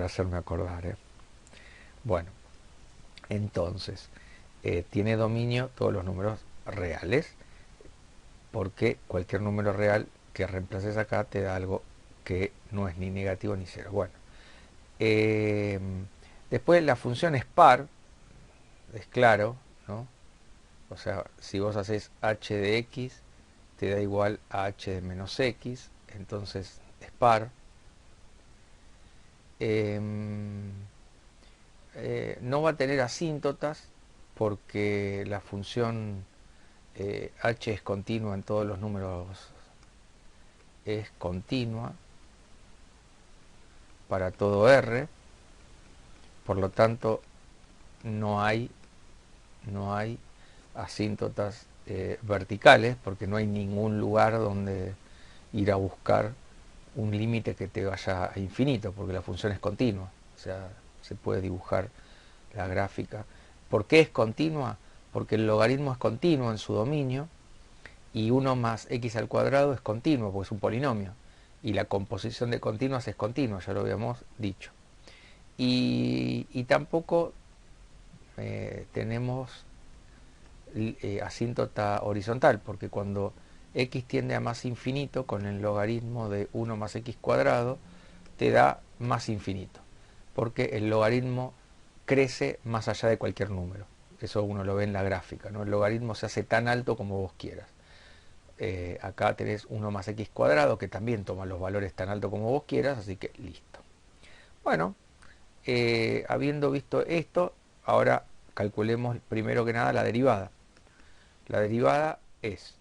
para hacerme acordar, ¿eh? Bueno, entonces, tiene dominio todos los números reales, porque cualquier número real que reemplaces acá te da algo que no es ni negativo ni cero. Bueno, eh, después la función es par, es claro, ¿no? O sea, si vos haces h de x, te da igual a h de menos x, entonces es par. Eh, no va a tener asíntotas porque la función h es continua en todos los números, es continua para todo r, por lo tanto no hay asíntotas verticales, porque no hay ningún lugar donde ir a buscar un límite que te vaya a infinito, porque la función es continua. O sea, se puede dibujar la gráfica. ¿Por qué es continua? Porque el logaritmo es continuo en su dominio, y 1 más x al cuadrado es continuo, porque es un polinomio. Y la composición de continuas es continua, ya lo habíamos dicho. Y tampoco tenemos asíntota horizontal, porque cuando x tiende a más infinito, con el logaritmo de 1 más x cuadrado, te da más infinito, porque el logaritmo crece más allá de cualquier número. Eso uno lo ve en la gráfica, ¿no? El logaritmo se hace tan alto como vos quieras. Acá tenés 1 más x cuadrado, que también toma los valores tan alto como vos quieras, así que listo. Bueno, habiendo visto esto, ahora calculemos primero que nada la derivada. La derivada es,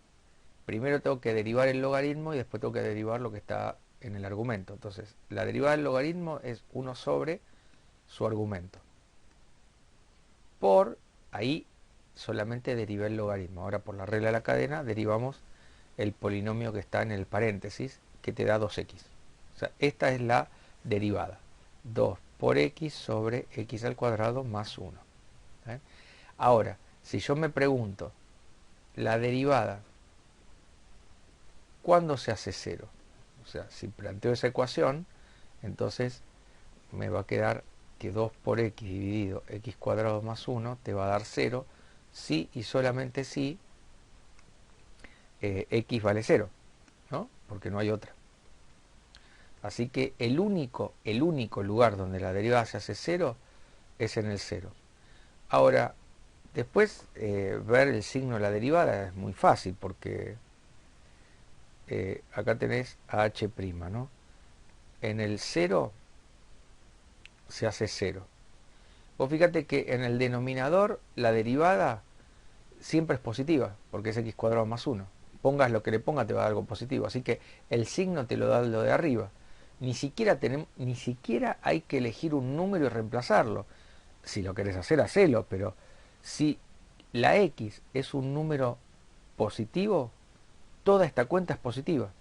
primero tengo que derivar el logaritmo y después tengo que derivar lo que está en el argumento. Entonces, la derivada del logaritmo es 1 sobre su argumento. Por ahí solamente derivé el logaritmo. Ahora, por la regla de la cadena, derivamos el polinomio que está en el paréntesis, que te da 2x. O sea, esta es la derivada. 2 por x sobre x al cuadrado más 1. ¿Eh? Ahora, si yo me pregunto, la derivada, ¿cuándo se hace cero? O sea, si planteo esa ecuación, entonces me va a quedar que 2 por x dividido x cuadrado más 1 te va a dar 0, si y solamente si x vale 0, ¿no? Porque no hay otra. Así que el único lugar donde la derivada se hace 0 es en el 0. Ahora, después ver el signo de la derivada es muy fácil, porque acá tenés a h', ¿no? En el 0 se hace 0. Vos fíjate que en el denominador la derivada siempre es positiva, porque es x cuadrado más 1. Pongas lo que le ponga, te va a dar algo positivo. Así que el signo te lo da lo de arriba. Ni siquiera hay que elegir un número y reemplazarlo. Si lo querés hacer, hacelo, pero si la x es un número positivo, toda esta cuenta es positiva.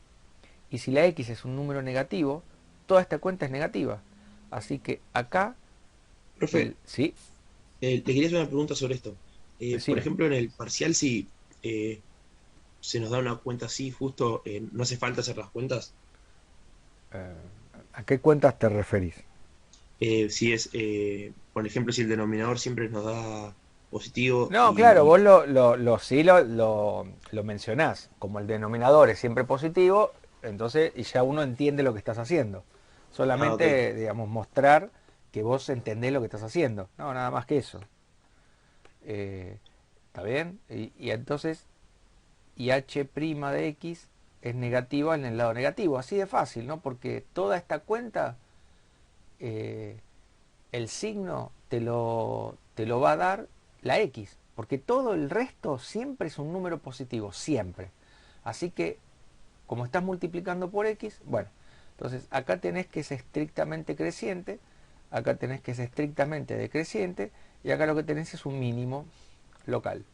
Y si la x es un número negativo, toda esta cuenta es negativa. Así que acá, Profe, sí, te quería hacer una pregunta sobre esto. Por decime. ejemplo, en el parcial, si se nos da una cuenta así, justo, no hace falta hacer las cuentas. Eh, ¿A qué cuentas te referís? Si es, por ejemplo, si el denominador siempre nos da positivo No, claro, y... vos sí lo mencionás. Como el denominador es siempre positivo, entonces y ya uno entiende lo que estás haciendo. Ah, ok, Solamente, digamos, mostrar que vos entendés lo que estás haciendo. No, nada más que eso. Eh, ¿Está bien? Y entonces, y h' de x es negativa en el lado negativo. Así de fácil, ¿no? Porque toda esta cuenta, eh, el signo te lo va a dar la x, porque todo el resto siempre es un número positivo, siempre. Así que, como estás multiplicando por x, bueno, entonces acá tenés que es estrictamente creciente, acá tenés que es estrictamente decreciente, y acá lo que tenés es un mínimo local.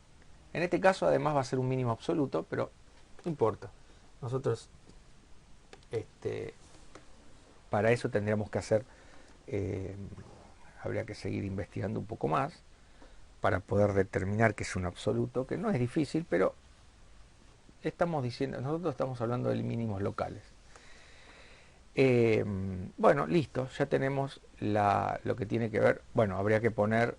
En este caso además va a ser un mínimo absoluto, pero no importa. Nosotros, este, para eso tendríamos que hacer, eh, habría que seguir investigando un poco más para poder determinar que es un absoluto, que no es difícil, pero nosotros estamos hablando de mínimos locales. Bueno, listo, ya tenemos lo que tiene que ver. Bueno, habría que poner,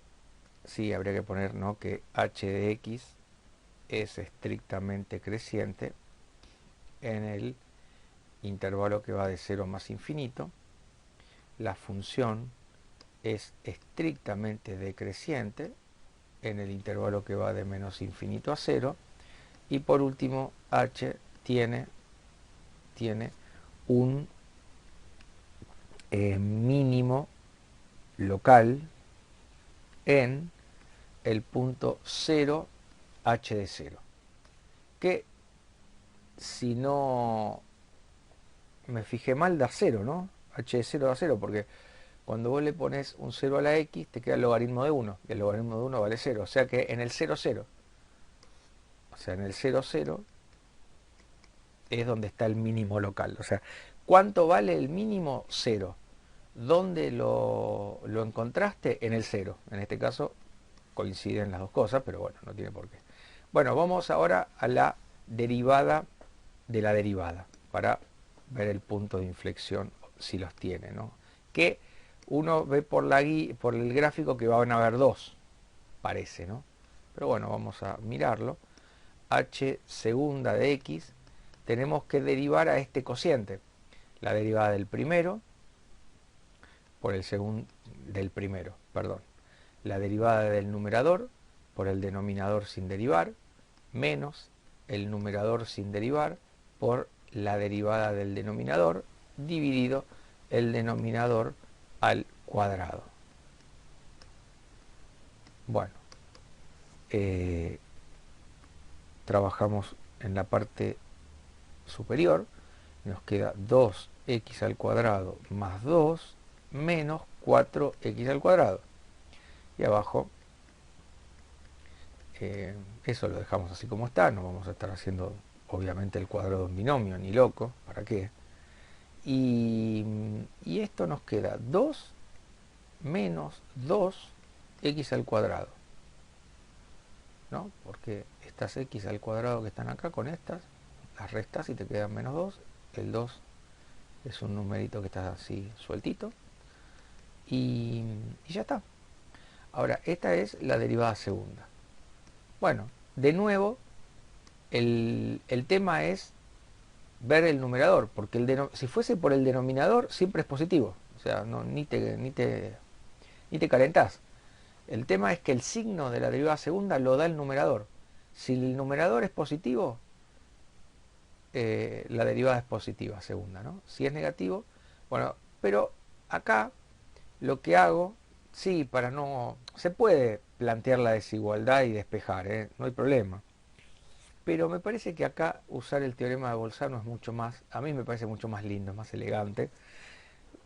sí, habría que poner, ¿no?, que h de x es estrictamente creciente en el intervalo que va de 0 más infinito. La función es estrictamente decreciente en el intervalo que va de menos infinito a 0. Y por último, h tiene un mínimo local en el punto 0, h de 0. Que si no me fijé mal da 0, ¿no? H de 0 da 0, porque cuando vos le pones un 0 a la x, te queda el logaritmo de 1. Y el logaritmo de 1 vale 0. O sea que en el 0, 0. O sea, en el 0, 0 es donde está el mínimo local. O sea, ¿cuánto vale el mínimo? 0. ¿Dónde lo encontraste? En el 0. En este caso coinciden las dos cosas, pero bueno, no tiene por qué. Bueno, vamos ahora a la derivada de la derivada, para ver el punto de inflexión, si los tiene, ¿no? Que uno ve por el gráfico que van a haber dos, parece, ¿no? Pero bueno, vamos a mirarlo. H segunda de x, tenemos que derivar a este cociente. La derivada del primero por el segundo, del primero, perdón. La derivada del numerador por el denominador sin derivar, menos el numerador sin derivar por la derivada del denominador dividido el denominador al cuadrado. Bueno, trabajamos en la parte superior, nos queda 2x al cuadrado más 2 menos 4x al cuadrado. Y abajo, eso lo dejamos así como está, no vamos a estar haciendo obviamente el cuadrado de un binomio, ni loco, ¿para qué? Y esto nos queda 2 menos 2x al cuadrado, ¿no? Porque estas x al cuadrado que están acá con estas, las restas y te quedan menos 2. El 2 es un numerito que está así sueltito. Y ya está. Ahora, esta es la derivada segunda. Bueno, de nuevo, el tema es ver el numerador, porque si fuese por el denominador, siempre es positivo. O sea, no, ni te calentás. El tema es que el signo de la derivada segunda lo da el numerador. Si el numerador es positivo, la derivada es positiva segunda, ¿no? Si es negativo, bueno, pero acá lo que hago, sí, para no... Se puede plantear la desigualdad y despejar, no hay problema. Pero me parece que acá usar el teorema de Bolzano es mucho más, a mí me parece mucho más lindo, más elegante,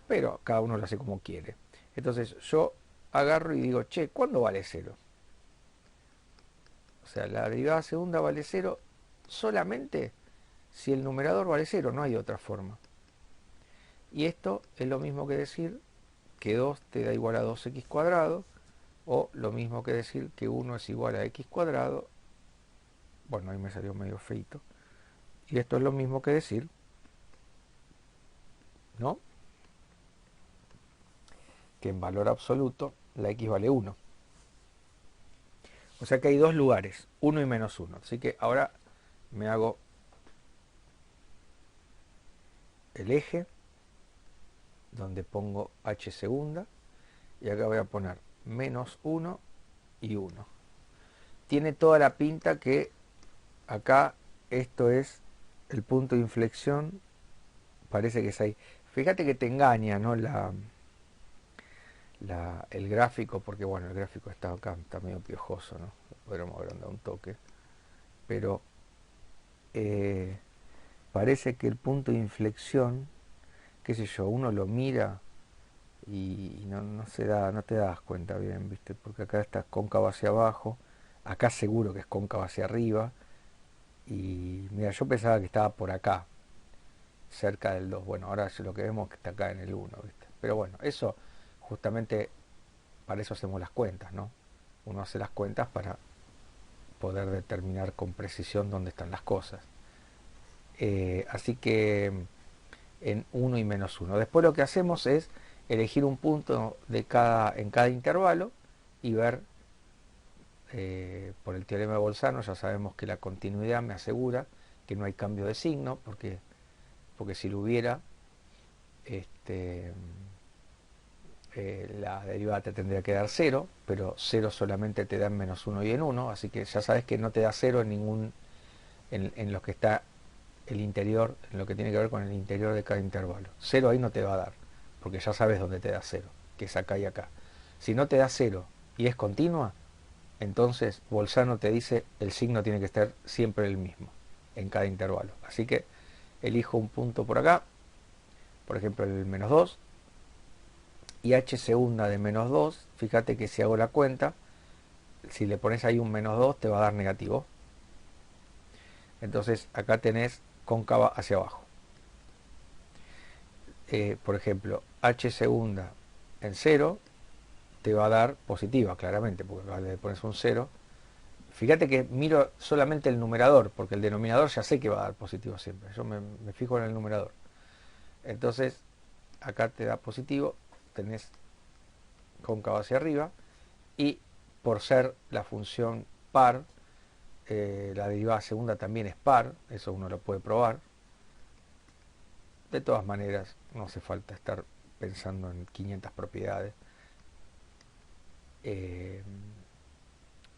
pero cada uno lo hace como quiere. Entonces yo agarro y digo, che, ¿cuándo vale 0? O sea, la derivada segunda vale 0 solamente si el numerador vale 0, no hay otra forma. Y esto es lo mismo que decir que 2 te da igual a 2x cuadrado, o lo mismo que decir que 1 es igual a x cuadrado. Bueno, ahí me salió medio feito. Y esto es lo mismo que decir, ¿no?, que en valor absoluto la x vale 1. O sea que hay dos lugares, 1 y menos 1. Así que ahora me hago el eje, donde pongo h segunda, y acá voy a poner menos 1 y 1. Tiene toda la pinta que acá esto es el punto de inflexión, parece que es ahí. Fíjate que te engaña, ¿no?, el gráfico, porque bueno, el gráfico está acá, está medio piojoso, ¿no? Podríamos haber dado un toque. Pero parece que el punto de inflexión, qué sé yo, uno lo mira y no te das cuenta bien, ¿viste? Porque acá está cóncavo hacia abajo, acá seguro que es cóncavo hacia arriba, y mira, yo pensaba que estaba por acá, cerca del 2. Bueno, ahora lo que vemos es que está acá en el 1, ¿viste? Pero bueno, eso justamente, para eso hacemos las cuentas, ¿no? Uno hace las cuentas para poder determinar con precisión dónde están las cosas. Así que en 1 y menos 1. Después lo que hacemos es elegir un punto en cada intervalo y ver, por el teorema de Bolzano ya sabemos que la continuidad me asegura que no hay cambio de signo, porque si lo hubiera, este, la derivada te tendría que dar 0, pero 0 solamente te da en menos 1 y en 1, así que ya sabes que no te da 0 en lo que está el interior, en lo que tiene que ver con el interior de cada intervalo. 0 ahí no te va a dar, porque ya sabes dónde te da 0, que es acá y acá. Si no te da 0 y es continua, entonces Bolzano te dice el signo tiene que estar siempre el mismo en cada intervalo. Así que elijo un punto por acá, por ejemplo el menos 2, y h segunda de menos 2, fíjate que si hago la cuenta, si le pones ahí un menos 2 te va a dar negativo. Entonces acá tenés cóncava hacia abajo. Por ejemplo, h segunda en 0 te va a dar positiva, claramente, porque acá le pones un 0. Fíjate que miro solamente el numerador, porque el denominador ya sé que va a dar positivo siempre. Yo me fijo en el numerador. Entonces, acá te da positivo, tenés cóncava hacia arriba, y por ser la función par, la derivada segunda también es par, eso uno lo puede probar. De todas maneras, no hace falta estar pensando en 500 propiedades.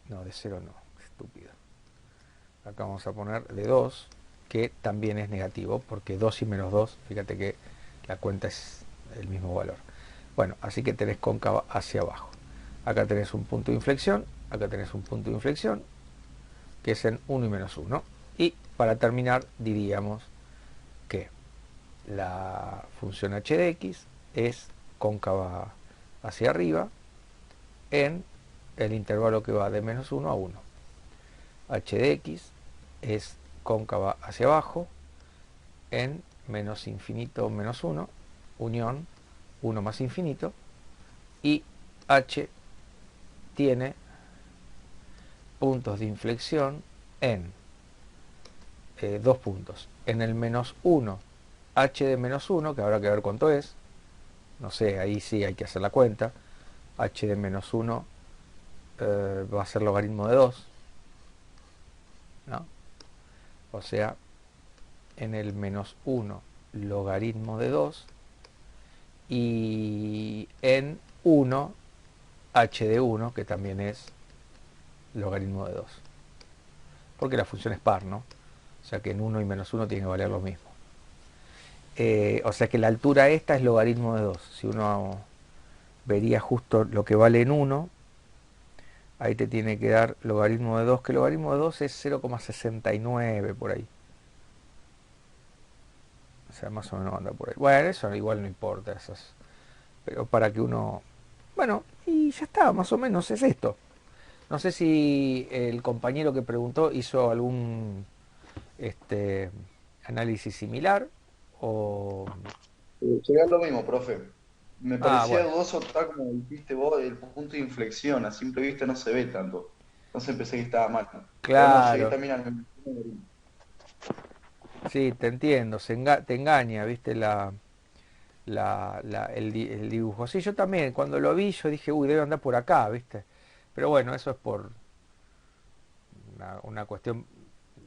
No, de 0 no, estúpido. Acá vamos a poner de 2, que también es negativo, porque 2 y menos 2, fíjate que la cuenta es el mismo valor. Bueno, así que tenés cóncava hacia abajo. Acá tenés un punto de inflexión, acá tenés un punto de inflexión, que es en 1 y menos 1. Y para terminar diríamos que la función h de x es cóncava hacia arriba en el intervalo que va de menos 1 a 1. H de x es cóncava hacia abajo en menos infinito menos 1, unión 1 más infinito, y h tiene puntos de inflexión en dos puntos. En el menos 1, h de menos 1, que habrá que ver cuánto es, no sé, ahí sí hay que hacer la cuenta. H de menos 1 va a ser logaritmo de 2, ¿no? O sea, en el menos 1 logaritmo de 2, y en 1 h de 1, que también es logaritmo de 2, porque la función es par, ¿no? O sea que en 1 y menos 1 tiene que valer lo mismo. O sea que la altura esta es logaritmo de 2. Si uno vería justo lo que vale en 1, ahí te tiene que dar logaritmo de 2, que logaritmo de 2 es 0,69 por ahí. O sea, más o menos anda por ahí. Bueno, eso igual no importa, esas. Pero para que uno... Bueno, y ya está, más o menos es esto. No sé si el compañero que preguntó hizo algún análisis similar o... Llega lo mismo, profe. Me Ah, parecía bueno, dudoso, tal como dijiste vos, el punto de inflexión. A simple vista no se ve tanto. Entonces pensé que estaba mal. Pero no, llegué claro, también al... sí, te entiendo, te engaña, viste, el dibujo. Sí, yo también, cuando lo vi, yo dije, uy, debe andar por acá, viste. Pero bueno, eso es por una cuestión.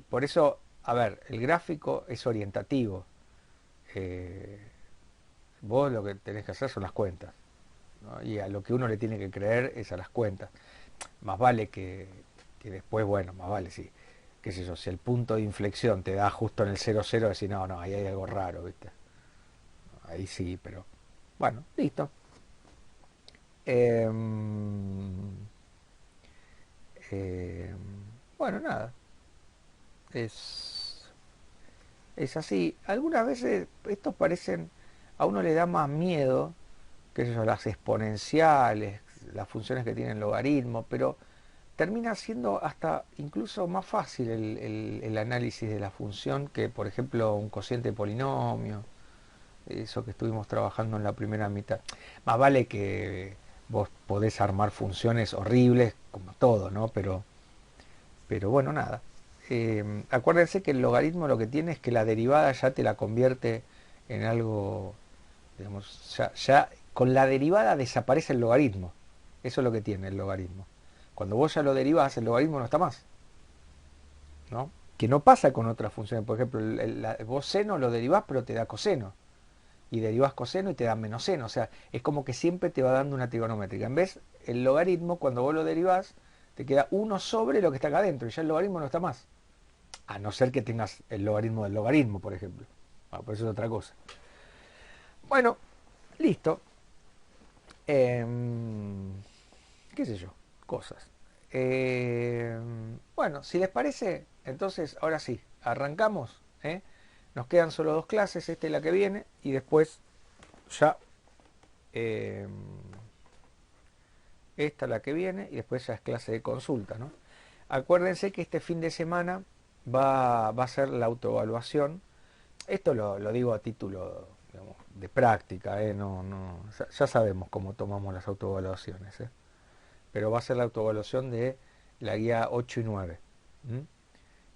Por eso, a ver, el gráfico es orientativo. Eh, Vos lo que tenés que hacer son las cuentas, ¿no? Y a lo que uno le tiene que creer es a las cuentas. Más vale que después, bueno, más vale si, qué sé yo, si el punto de inflexión te da justo en el 0,0, decir, no, no, ahí hay algo raro, ¿viste? Ahí sí, pero bueno, listo. Eh, eh, bueno, nada, es, es así. Algunas veces estos parecen, a uno le da más miedo, qué sé yo, las exponenciales, las funciones que tienen logaritmos, pero termina siendo hasta incluso más fácil el análisis de la función que, por ejemplo, un cociente de polinomio, eso que estuvimos trabajando en la primera mitad. Más vale que vos podés armar funciones horribles, como todo, ¿no? Pero bueno, nada. Acuérdense que el logaritmo lo que tiene es que la derivada ya te la convierte en algo, digamos, ya con la derivada desaparece el logaritmo. Eso es lo que tiene el logaritmo. Cuando vos ya lo derivás, el logaritmo no está más, ¿no? Que no pasa con otras funciones. Por ejemplo, vos seno lo derivás, pero te da coseno. Y derivás coseno y te da menos seno. O sea, es como que siempre te va dando una trigonométrica. En vez, el logaritmo, cuando vos lo derivás, te queda 1 sobre lo que está acá adentro. Y ya el logaritmo no está más. A no ser que tengas el logaritmo del logaritmo, por ejemplo. Por eso es otra cosa. Bueno, listo. Qué sé yo, cosas. Bueno, si les parece, entonces ahora sí, arrancamos. Nos quedan solo 2 clases, esta y la que viene, y después ya esta la que viene, y después ya es clase de consulta, ¿no? Acuérdense que este fin de semana va a ser la autoevaluación. Esto lo digo a título, digamos, de práctica, ya sabemos cómo tomamos las autoevaluaciones, pero va a ser la autoevaluación de la guía 8 y 9,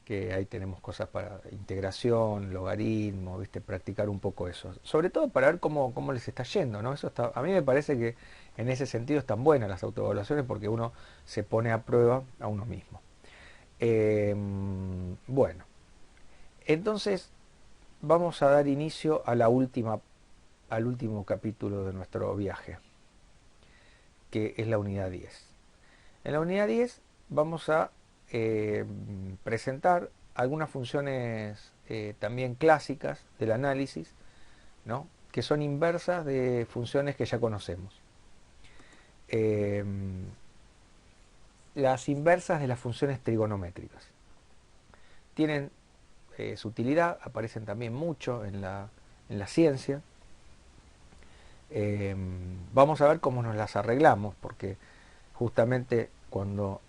que ahí tenemos cosas para integración, logaritmo, ¿viste? Practicar un poco eso. Sobre todo para ver cómo les está yendo, ¿no? Eso está, a mí me parece que en ese sentido están buenas las autoevaluaciones porque uno se pone a prueba a uno mismo. Bueno, entonces vamos a dar inicio a al último capítulo de nuestro viaje, que es la unidad 10. En la unidad 10 vamos a presentar algunas funciones también clásicas del análisis, ¿no? Que son inversas de funciones que ya conocemos. Las inversas de las funciones trigonométricas. Tienen su utilidad, aparecen también mucho en la ciencia. Vamos a ver cómo nos las arreglamos, porque justamente cuando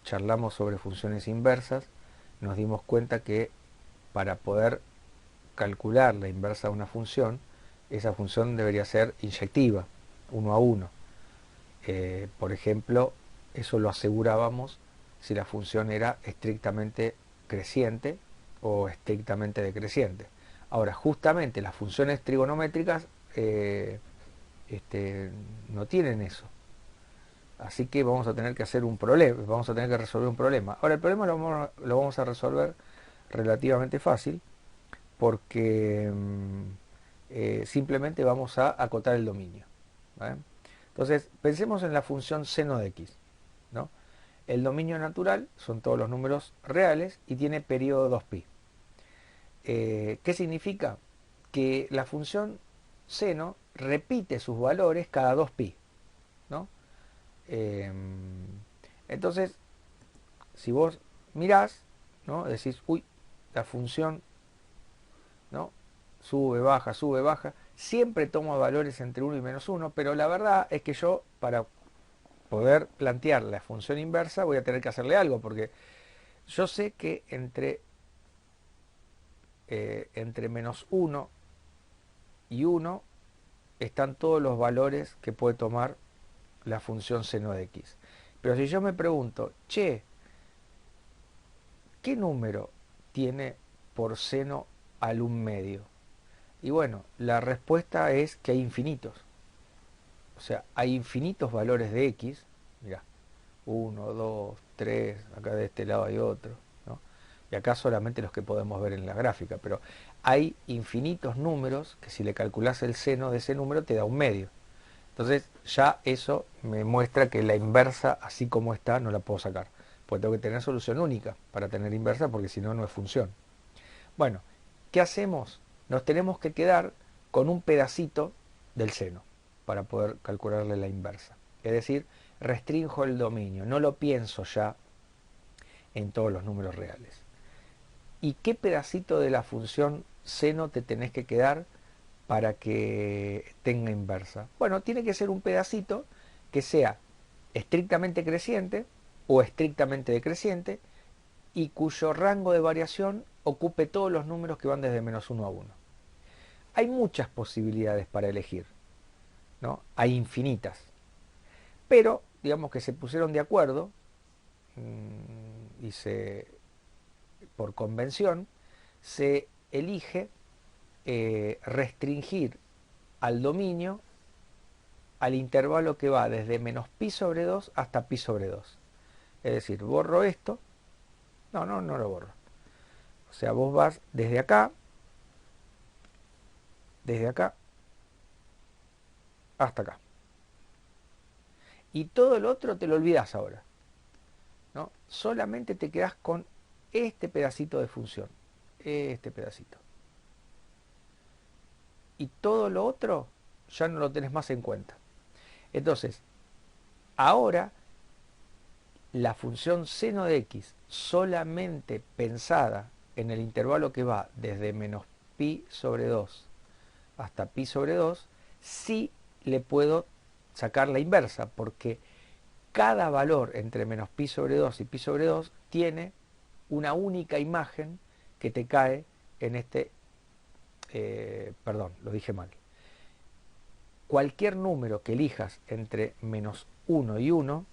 charlamos sobre funciones inversas, nos dimos cuenta que para poder calcular la inversa de una función, esa función debería ser inyectiva, 1 a 1. Por ejemplo, eso lo asegurábamos si la función era estrictamente creciente o estrictamente decreciente. Ahora, justamente las funciones trigonométricas no tienen eso. Así que vamos a tener que hacer un problema, vamos a tener que resolver un problema. Ahora, el problema lo vamos a resolver relativamente fácil porque simplemente vamos a acotar el dominio, ¿vale? Entonces, pensemos en la función seno de x, ¿no? El dominio natural son todos los números reales y tiene periodo 2pi. ¿Qué significa? Que la función seno repite sus valores cada 2pi, ¿no? Entonces, si vos mirás, ¿no? Decís, uy, la función, ¿no? Sube, baja, siempre toma valores entre 1 y menos 1, pero la verdad es que yo, para poder plantear la función inversa, voy a tener que hacerle algo, porque yo sé que entre menos 1 y 1 están todos los valores que puede tomar la función seno de x. Pero si yo me pregunto, che, ¿qué número tiene por seno al 1 medio? Y bueno, la respuesta es que hay infinitos. O sea, hay infinitos valores de x. Mirá, 1, 2, 3, acá de este lado hay otro, ¿no? Y acá solamente los que podemos ver en la gráfica, pero hay infinitos números que si le calculas el seno de ese número te da 1 medio. Entonces ya eso me muestra que la inversa, así como está, no la puedo sacar. Pues tengo que tener solución única para tener inversa, porque si no, no es función. Bueno, ¿qué hacemos? Nos tenemos que quedar con un pedacito del seno para poder calcularle la inversa. Es decir, restrinjo el dominio, no lo pienso ya en todos los números reales. ¿Y qué pedacito de la función seno te tenés que quedar para que tenga inversa? Bueno, tiene que ser un pedacito que sea estrictamente creciente o estrictamente decreciente y cuyo rango de variación ocupe todos los números que van desde menos 1 a 1. Hay muchas posibilidades para elegir, ¿no? Hay infinitas. Pero, digamos que se pusieron de acuerdo y por convención, se elige restringir al dominio al intervalo que va desde menos pi sobre 2 hasta pi sobre 2. Es decir, borro esto. No lo borro. O sea, vos vas desde acá hasta acá. Y todo el otro te lo olvidas ahora, ¿no? Solamente te quedas con este pedacito de función. Este pedacito. Y todo lo otro ya no lo tenés más en cuenta. Entonces, ahora la función seno de x solamente pensada en el intervalo que va desde menos pi sobre 2 hasta pi sobre 2, sí le puedo sacar la inversa, porque cada valor entre menos pi sobre 2 y pi sobre 2 tiene una única imagen que te cae en este, perdón, lo dije mal. Cualquier número que elijas entre menos 1 y 1,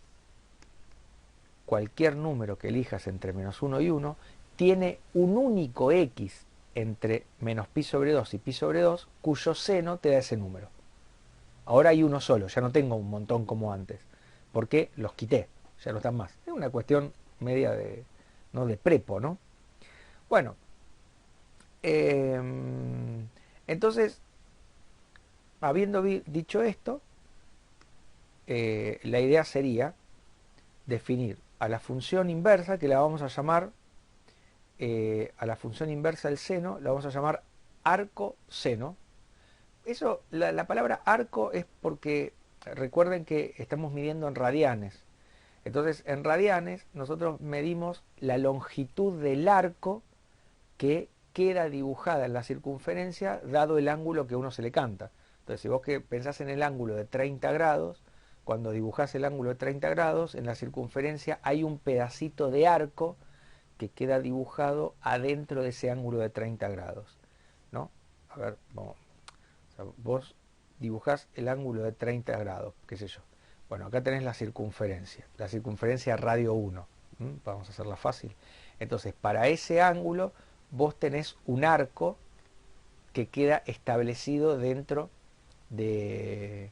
cualquier número que elijas entre menos 1 y 1, tiene un único x entre menos pi sobre 2 y pi sobre 2, cuyo seno te da ese número. Ahora hay uno solo, ya no tengo un montón como antes, porque los quité, ya no están más. Es una cuestión media de, ¿no?, de prepo, ¿no? Bueno, entonces, habiendo dicho esto, la idea sería definir a la función inversa, que la vamos a llamar, a la función inversa del seno, la vamos a llamar arco seno. Eso, la palabra arco es porque recuerden que estamos midiendo en radianes. Entonces, en radianes nosotros medimos la longitud del arco que queda dibujada en la circunferencia dado el ángulo que uno se le canta. Entonces, si vos que pensás en el ángulo de 30 grados, cuando dibujás el ángulo de 30 grados, en la circunferencia hay un pedacito de arco que queda dibujado adentro de ese ángulo de 30 grados, ¿no? A ver, vamos. O sea, vos dibujás el ángulo de 30 grados, qué sé yo. Bueno, acá tenés la circunferencia radio 1. Vamos a hacerla fácil. Entonces, para ese ángulo, vos tenés un arco que queda establecido dentro de,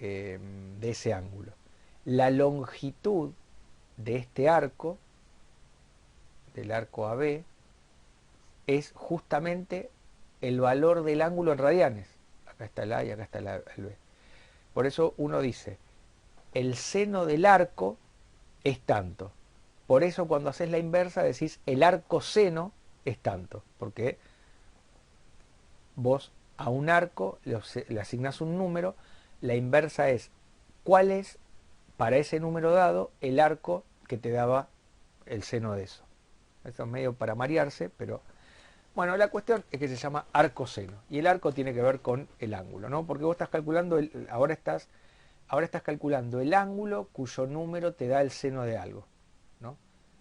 de ese ángulo. La longitud de este arco, del arco AB, es justamente el valor del ángulo en radianes. Acá está el A y acá está el B. Por eso uno dice, el seno del arco es tanto. Por eso cuando haces la inversa decís, el arco seno es tanto. Porque vos a un arco le asignás un número, la inversa es cuál es, para ese número dado, el arco que te daba el seno de eso. Esto es medio para marearse, pero bueno, la cuestión es que se llama arco seno. Y el arco tiene que ver con el ángulo, ¿no? Porque vos estás calculando, ahora estás calculando el ángulo cuyo número te da el seno de algo, ¿no?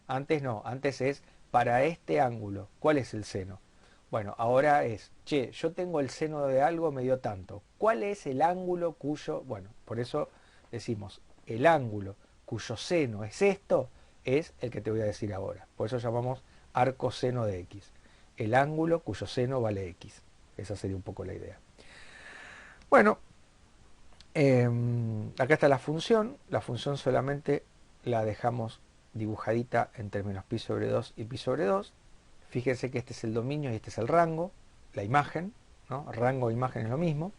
Antes no, antes es para este ángulo, ¿cuál es el seno? Bueno, ahora es, che, yo tengo el seno de algo, me dio tanto. ¿Cuál es el ángulo cuyo, bueno, por eso decimos, el ángulo cuyo seno es esto, es el que te voy a decir ahora. Por eso llamamos arco seno de x. El ángulo cuyo seno vale x. Esa sería un poco la idea. Bueno, acá está la función solamente la dejamos dibujadita entre menos pi sobre 2 y pi sobre 2. Fíjense que este es el dominio y este es el rango, la imagen, ¿no? Rango e imagen es lo mismo.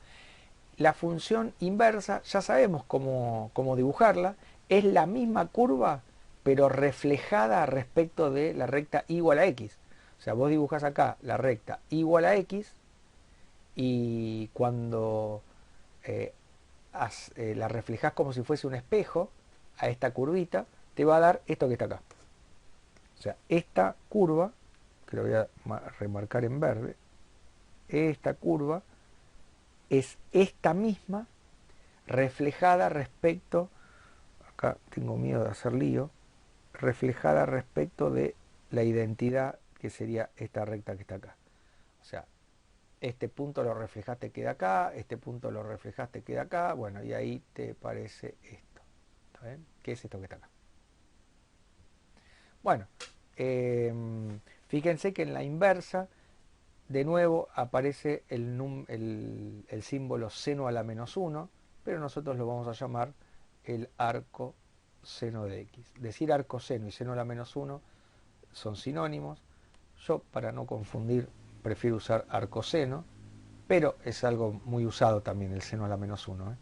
La función inversa, ya sabemos cómo dibujarla, es la misma curva, pero reflejada respecto de la recta igual a x. O sea, vos dibujás acá la recta igual a x y cuando la reflejás como si fuese un espejo a esta curvita, te va a dar esto que está acá. O sea, esta curva, que lo voy a remarcar en verde, esta curva es esta misma reflejada respecto, acá tengo miedo de hacer lío, reflejada respecto de la identidad que sería esta recta que está acá. O sea, este punto lo reflejaste queda acá, este punto lo reflejaste queda acá, bueno, y ahí te parece esto. ¿Está bien? ¿Qué es esto que está acá? Bueno, fíjense que en la inversa de nuevo aparece el símbolo seno a la menos 1, pero nosotros lo vamos a llamar el arco seno de x. Decir arco seno y seno a la menos 1 son sinónimos. Yo, para no confundir, prefiero usar arco seno, pero es algo muy usado también el seno a la menos 1.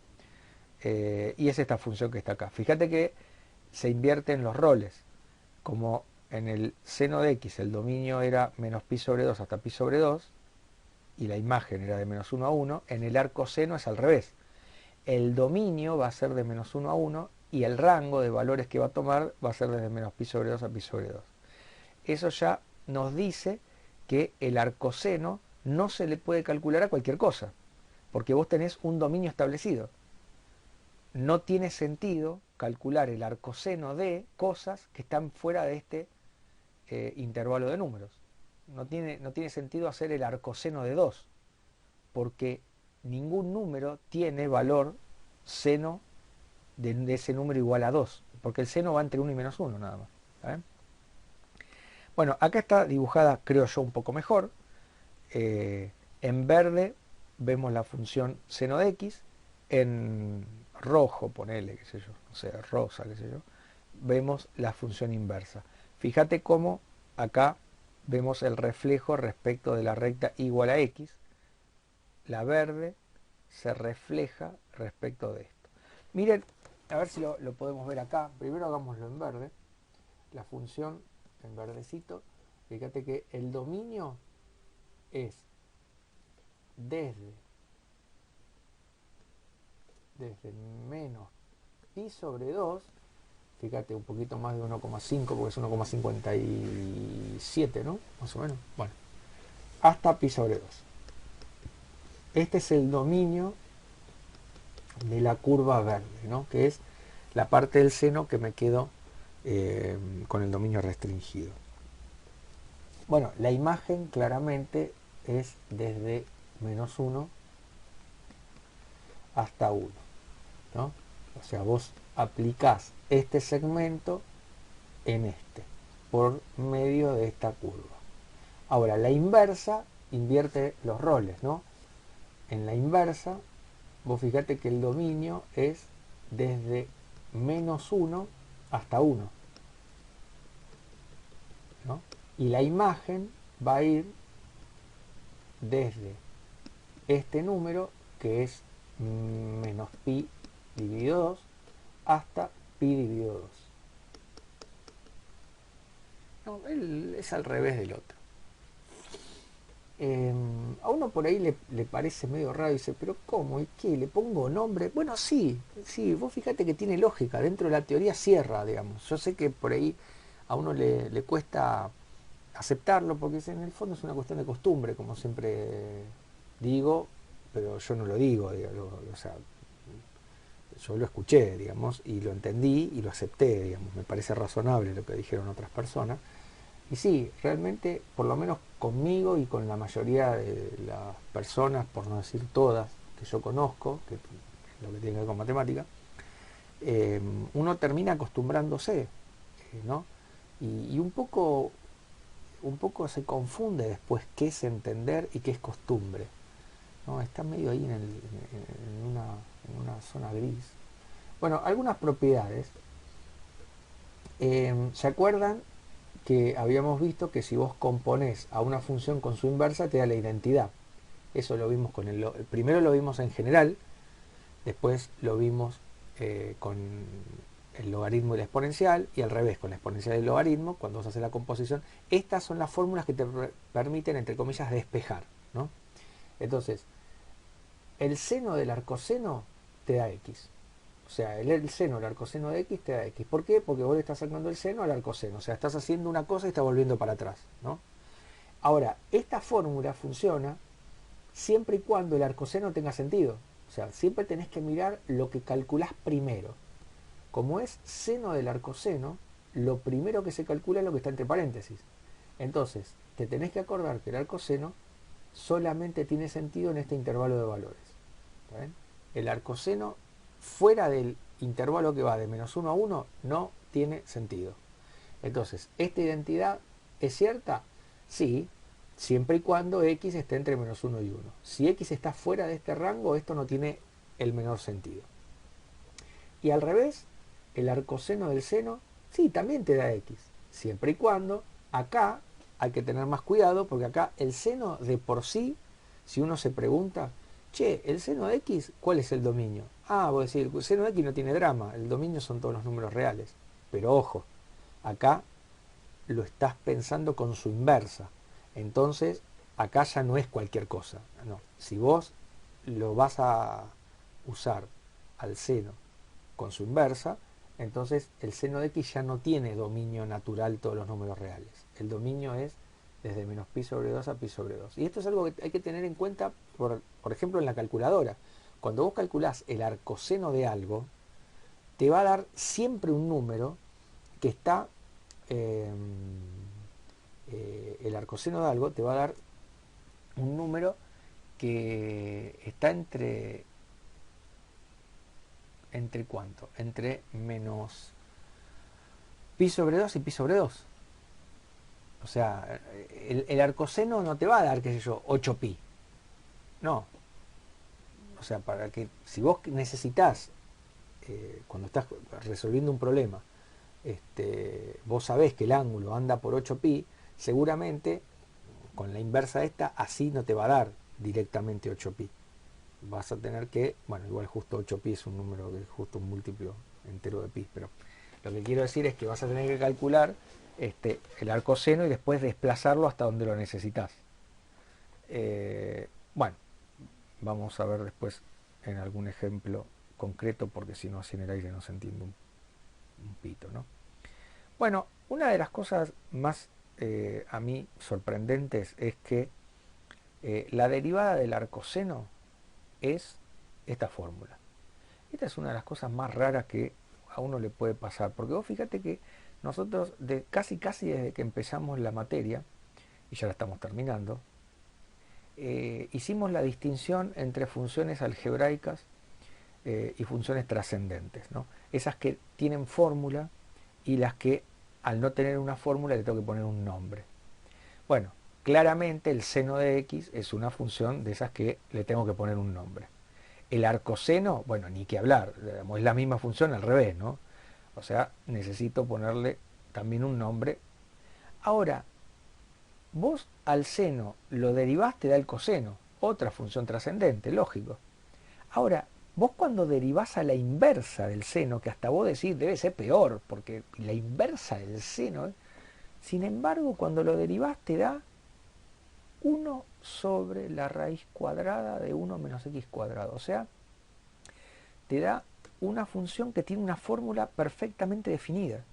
Y es esta función que está acá. Fíjate que se invierten los roles. Como en el seno de x el dominio era menos pi sobre 2 hasta pi sobre 2, y la imagen era de menos 1 a 1, en el arco seno es al revés. El dominio va a ser de menos 1 a 1 y el rango de valores que va a tomar va a ser desde menos pi sobre 2 a pi sobre 2. Eso ya nos dice que el arcoseno no se le puede calcular a cualquier cosa, porque vos tenés un dominio establecido. No tiene sentido calcular el arcoseno de cosas que están fuera de este intervalo de números. No tiene sentido hacer el arcoseno de 2, porque ningún número tiene valor seno de ese número igual a 2, porque el seno va entre 1 y menos 1 nada más. ¿Saben? Bueno, acá está dibujada, creo yo, un poco mejor. En verde vemos la función seno de x, en rojo, ponele, qué sé yo, o sea, rosa, qué sé yo, vemos la función inversa. Fíjate cómo acá vemos el reflejo respecto de la recta igual a x. La verde se refleja respecto de esto. Miren, a ver si lo podemos ver acá. Primero hagámoslo en verde. La función en verdecito. Fíjate que el dominio es desde menos pi sobre 2, fíjate, un poquito más de 1,5 porque es 1,57, ¿no? Más o menos. Bueno, hasta pi sobre 2. Este es el dominio de la curva verde, ¿no? Que es la parte del seno que me quedo con el dominio restringido. Bueno, la imagen claramente es desde menos 1 hasta 1, ¿no? O sea, vos aplicás este segmento en este, por medio de esta curva. Ahora, la inversa invierte los roles, ¿no? En la inversa, vos fíjate que el dominio es desde menos 1 hasta 1, ¿no? Y la imagen va a ir desde este número, que es menos pi dividido 2, hasta pi dividido 2. No, es al revés del otro. A uno por ahí le parece medio raro y dice, pero ¿cómo? ¿Y qué? ¿Le pongo nombre? Bueno, sí, vos fíjate que tiene lógica, dentro de la teoría cierra, digamos. Yo sé que por ahí a uno le cuesta aceptarlo porque en el fondo es una cuestión de costumbre, como siempre digo, pero yo no lo digo, o sea, yo lo escuché, digamos, y lo entendí y lo acepté, digamos, me parece razonable lo que dijeron otras personas. Y sí, realmente, por lo menos conmigo y con la mayoría de las personas, por no decir todas, que yo conozco, que es lo que tiene que ver con matemática, uno termina acostumbrándose, ¿no? Y un poco se confunde después qué es entender y qué es costumbre, ¿no? Está medio ahí en una zona gris. Bueno, algunas propiedades. ¿Se acuerdan que habíamos visto que si vos componés a una función con su inversa te da la identidad? Eso lo vimos con primero lo vimos en general, después lo vimos con el logaritmo y la exponencial, y al revés, con la exponencial y el logaritmo, cuando vos haces la composición. Estas son las fórmulas que te permiten, entre comillas, despejar, ¿no? Entonces, el seno del arcoseno te da x. O sea, el seno del arcoseno de x te da x. ¿Por qué? Porque vos le estás sacando el seno al arcoseno. O sea, estás haciendo una cosa y estás volviendo para atrás, ¿no? Ahora, esta fórmula funciona siempre y cuando el arcoseno tenga sentido. O sea, siempre tenés que mirar lo que calculás primero. Como es seno del arcoseno, lo primero que se calcula es lo que está entre paréntesis. Entonces, te tenés que acordar que el arcoseno solamente tiene sentido en este intervalo de valores. ¿Saben? El arcoseno fuera del intervalo que va de menos 1 a 1 no tiene sentido. Entonces, ¿esta identidad es cierta? Sí, siempre y cuando x esté entre menos 1 y 1. Si x está fuera de este rango, esto no tiene el menor sentido. Y al revés, el arcoseno del seno, sí, también te da x, siempre y cuando acá hay que tener más cuidado, porque acá el seno de por sí, si uno se pregunta, che, el seno de x, ¿cuál es el dominio? Ah, voy a decir, el seno de x no tiene drama, el dominio son todos los números reales. Pero ojo, acá lo estás pensando con su inversa. Entonces, acá ya no es cualquier cosa. No, si vos lo vas a usar al seno con su inversa, entonces el seno de x ya no tiene dominio natural todos los números reales. El dominio es desde menos pi sobre 2 a pi sobre 2. Y esto es algo que hay que tener en cuenta, por ejemplo, en la calculadora. Cuando vos calculás el arcoseno de algo, te va a dar siempre un número que está, eh, el arcoseno de algo te va a dar un número que está ¿entre cuánto? Entre menos pi sobre 2 y pi sobre 2. O sea, el arcoseno no te va a dar, qué sé yo, 8 pi. No. O sea, para que si vos necesitas, cuando estás resolviendo un problema, vos sabés que el ángulo anda por 8 pi, seguramente con la inversa de esta, así no te va a dar directamente 8 pi. Vas a tener que, bueno, igual justo 8 pi es un número que es justo un múltiplo entero de pi, pero lo que quiero decir es que vas a tener que calcular el arcoseno y después desplazarlo hasta donde lo necesitas. Bueno, vamos a ver después en algún ejemplo concreto, porque si no, así en el aire no se entiende un pito, ¿no? Bueno, una de las cosas más a mí sorprendentes es que la derivada del arcoseno es esta fórmula. Esta es una de las cosas más raras que a uno le puede pasar, porque vos fíjate que nosotros casi desde que empezamos la materia, y ya la estamos terminando, hicimos la distinción entre funciones algebraicas y funciones trascendentes, ¿no? Esas que tienen fórmula y las que al no tener una fórmula le tengo que poner un nombre. Bueno, claramente el seno de x es una función de esas que le tengo que poner un nombre. El arcoseno, bueno, ni que hablar, es la misma función al revés, ¿no? O sea, necesito ponerle también un nombre. Ahora, vos al seno lo derivás, te da el coseno, otra función trascendente, lógico. Ahora, vos cuando derivás a la inversa del seno, que hasta vos decís debe ser peor, porque la inversa del seno, sin embargo, cuando lo derivás te da 1 sobre la raíz cuadrada de 1 menos x cuadrado. O sea, te da una función que tiene una fórmula perfectamente definida.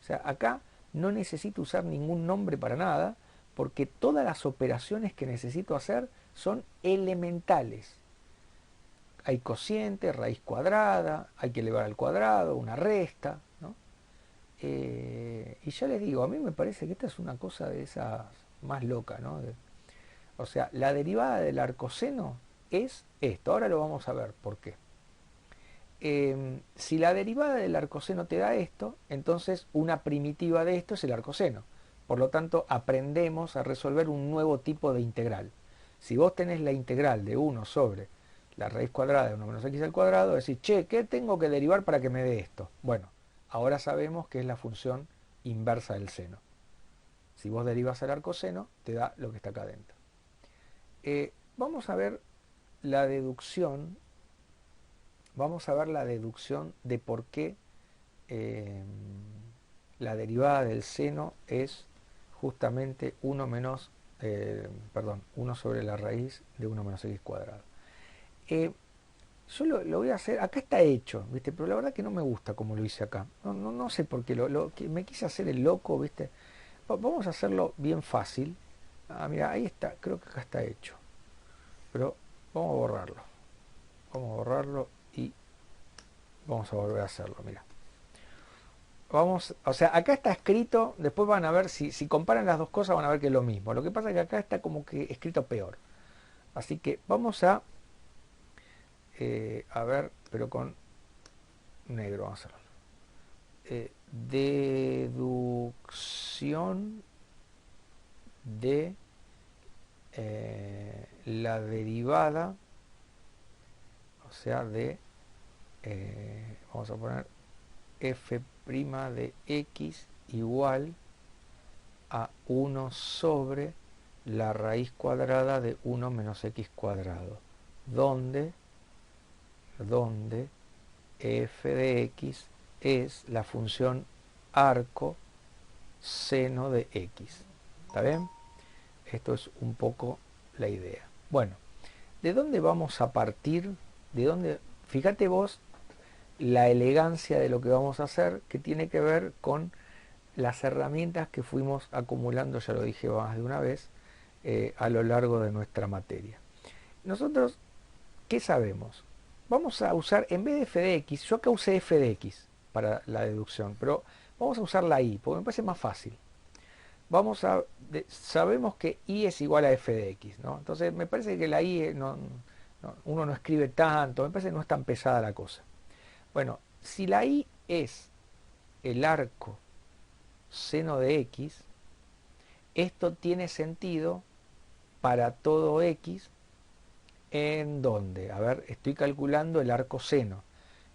O sea, acá no necesito usar ningún nombre para nada, porque todas las operaciones que necesito hacer son elementales. Hay cociente, raíz cuadrada, hay que elevar al cuadrado, una resta, ¿no? Y ya les digo, a mí me parece que esta es una cosa de esas más loca, ¿no? O sea, la derivada del arcoseno es esto. Ahora lo vamos a ver por qué. Si la derivada del arcoseno te da esto, entonces una primitiva de esto es el arcoseno. Por lo tanto, aprendemos a resolver un nuevo tipo de integral. Si vos tenés la integral de 1 sobre la raíz cuadrada de 1 menos x al cuadrado, decís, che, ¿qué tengo que derivar para que me dé esto? Bueno, ahora sabemos que es la función inversa del seno. Si vos derivas el arcoseno, te da lo que está acá adentro. Vamos a ver la deducción. Vamos a ver la deducción de por qué la derivada del seno es justamente 1 menos, 1 sobre la raíz de 1 menos x cuadrado. Yo lo voy a hacer, acá está hecho, ¿viste? Pero la verdad que no me gusta como lo hice acá. No sé por qué, me quise hacer el loco, ¿viste? Vamos a hacerlo bien fácil. Ah, mira, ahí está, creo que acá está hecho. Pero vamos a borrarlo. Vamos a borrarlo y vamos a volver a hacerlo, mira. Vamos, o sea, acá está escrito, después van a ver, si comparan las dos cosas van a ver que es lo mismo. Lo que pasa es que acá está como que escrito peor. Así que vamos a ver, pero con negro, vamos a hacerlo. Deducción de la derivada, o sea, vamos a poner f' de x igual a 1 sobre la raíz cuadrada de 1 menos x cuadrado, donde f de x es la función arco seno de x. ¿Está bien? Esto es un poco la idea. Bueno, ¿de dónde vamos a partir? ¿De dónde? Fíjate vos la elegancia de lo que vamos a hacer, que tiene que ver con las herramientas que fuimos acumulando, ya lo dije más de una vez, a lo largo de nuestra materia. Nosotros, ¿qué sabemos? Vamos a usar, en vez de f de x, yo acá usé f de x para la deducción, pero vamos a usar la y, porque me parece más fácil. Sabemos que y es igual a f de x, ¿no? Entonces me parece que la y uno no escribe tanto, me parece que no es tan pesada la cosa. Bueno, si la y es el arco seno de x, esto tiene sentido para todo x, ¿en dónde? A ver, estoy calculando el arco seno,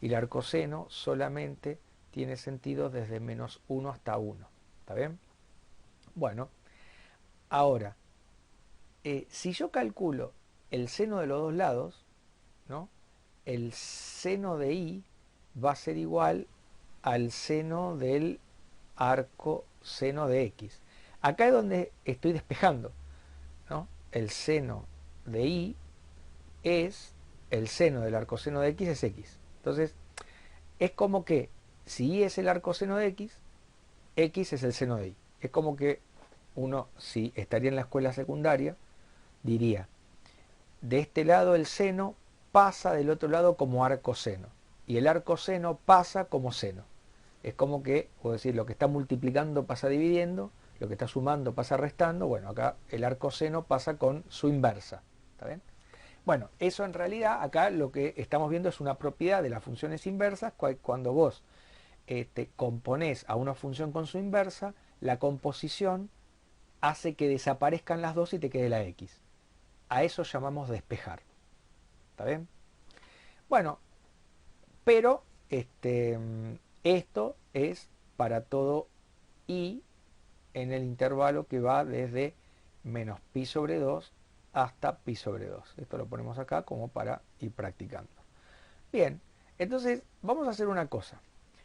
y el arco seno solamente tiene sentido desde menos 1 hasta 1, ¿está bien? Bueno, ahora, si yo calculo el seno de los dos lados, ¿no? El seno de y va a ser igual al seno del arco seno de x. Acá es donde estoy despejando, ¿no? El seno de y es el seno del arcoseno de x es x. Entonces, es como que si y es el arcoseno de x, x es el seno de y. Es como que uno, si estaría en la escuela secundaria, diría, de este lado el seno pasa del otro lado como arcoseno, y el arcoseno pasa como seno. Es como que, puedo decir, lo que está multiplicando pasa dividiendo, lo que está sumando pasa restando. Bueno, acá el arcoseno pasa con su inversa. ¿Está bien? Bueno, eso en realidad acá lo que estamos viendo es una propiedad de las funciones inversas. Cuando vos componés a una función con su inversa, la composición hace que desaparezcan las dos y te quede la x. A eso llamamos despejar. ¿Está bien? Bueno, pero esto es para todo y en el intervalo que va desde menos pi sobre 2 hasta pi sobre 2. Esto lo ponemos acá como para ir practicando. Bien, entonces vamos a hacer una cosa.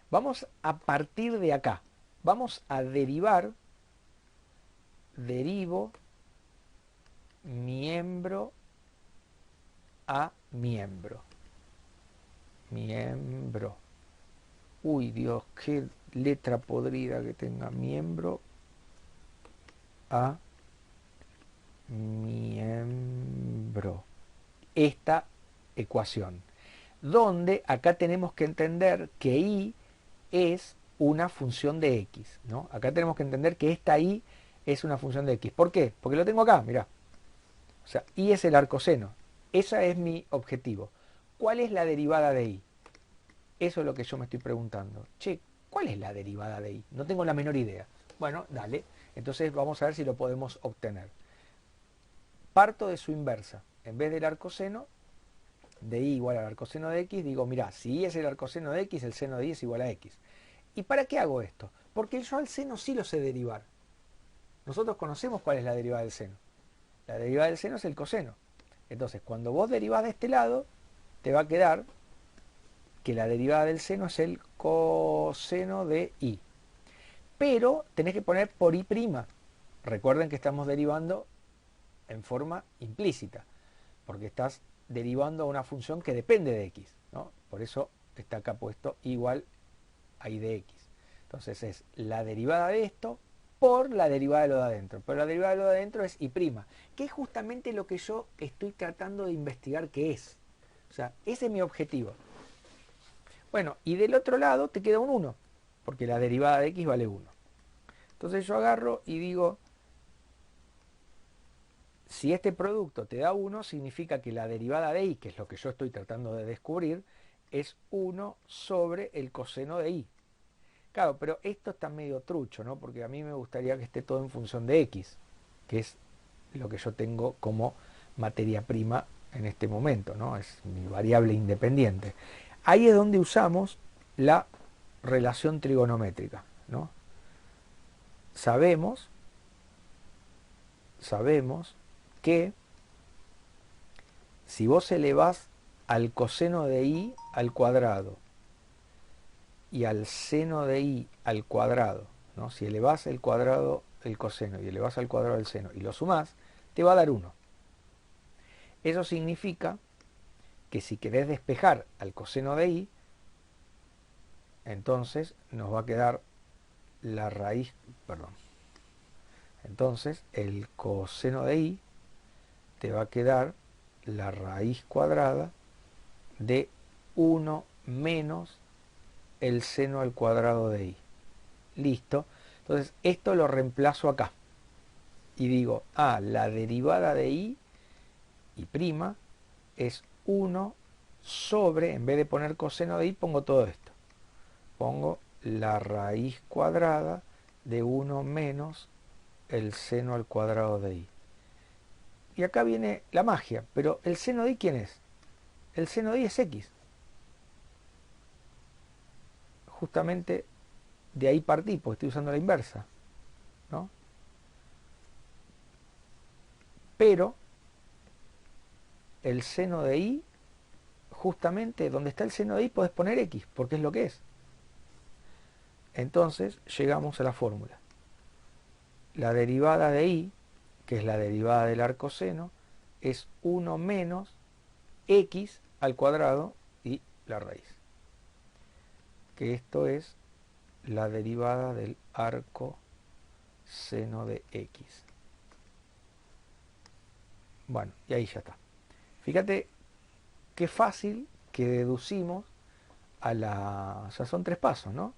Vamos a partir de acá. Vamos a derivar, derivo miembro a miembro. Miembro. Uy, Dios, qué letra podrida que tenga. Miembro a miembro. Esta ecuación. Donde acá tenemos que entender que y es una función de x, ¿no? Acá tenemos que entender que esta y es una función de x. ¿Por qué? Porque lo tengo acá, mirá. O sea, y es el arcoseno. Ese es mi objetivo. ¿Cuál es la derivada de y? Eso es lo que yo me estoy preguntando. Che, ¿cuál es la derivada de y? No tengo la menor idea. Bueno, dale. Entonces vamos a ver si lo podemos obtener. Parto de su inversa. En vez del arcoseno, de y igual al arcoseno de x, digo, mira, si y es el arcoseno de x, el seno de y es igual a x. ¿Y para qué hago esto? Porque yo al seno sí lo sé derivar. Nosotros conocemos cuál es la derivada del seno. La derivada del seno es el coseno. Entonces, cuando vos derivás de este lado, te va a quedar que la derivada del seno es el coseno de y. Pero tenés que poner por y'. Recuerden que estamos derivando en forma implícita, porque estás derivando a una función que depende de x, ¿no? Por eso está acá puesto igual a y de x. Entonces es la derivada de esto por la derivada de lo de adentro. Pero la derivada de lo de adentro es y', que es justamente lo que yo estoy tratando de investigar qué es. O sea, ese es mi objetivo. Bueno, y del otro lado te queda un 1, porque la derivada de x vale 1. Entonces yo agarro y digo, si este producto te da 1, significa que la derivada de y, que es lo que yo estoy tratando de descubrir, es 1 sobre el coseno de y. Claro, pero esto está medio trucho, ¿no? Porque a mí me gustaría que esté todo en función de x, que es lo que yo tengo como materia prima en este momento, ¿no? Es mi variable independiente. Ahí es donde usamos la relación trigonométrica, ¿no? Sabemos que si vos elevás al coseno de i al cuadrado y al seno de i al cuadrado, ¿no? Si elevás el cuadrado el coseno y elevás al cuadrado el seno y lo sumás, te va a dar 1. Eso significa que si querés despejar al coseno de i, entonces nos va a quedar la raíz, perdón, entonces el coseno de i te va a quedar la raíz cuadrada de 1 menos el seno al cuadrado de i. Listo. Entonces esto lo reemplazo acá. Y digo, la derivada de i prima es 1 sobre, en vez de poner coseno de i, pongo todo esto. Pongo la raíz cuadrada de 1 menos el seno al cuadrado de i. Y acá viene la magia, pero ¿el seno de i quién es? El seno de i es x. Justamente de ahí partí, porque estoy usando la inversa, ¿no? Pero el seno de i, justamente donde está el seno de i podés poner x, porque es lo que es. Entonces llegamos a la fórmula. La derivada de i, que es la derivada del arcoseno, es 1 menos x al cuadrado y la raíz. Que esto es la derivada del arco seno de x. Bueno, y ahí ya está. Fíjate qué fácil que deducimos a la... O sea, son 3 pasos, ¿no?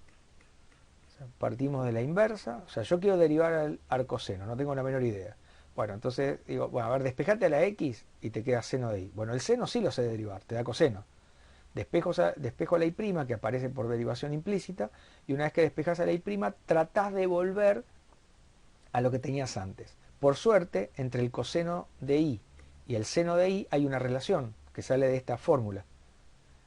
O sea, partimos de la inversa. O sea, yo quiero derivar al arcoseno, no tengo la menor idea. Bueno, entonces digo, bueno, a ver, despejate a la x y te queda seno de i. Bueno, el seno sí lo sé derivar, te da coseno. Despejo a la i', que aparece por derivación implícita, y una vez que despejas a la i', tratás de volver a lo que tenías antes. Por suerte, entre el coseno de i y el seno de i hay una relación que sale de esta fórmula.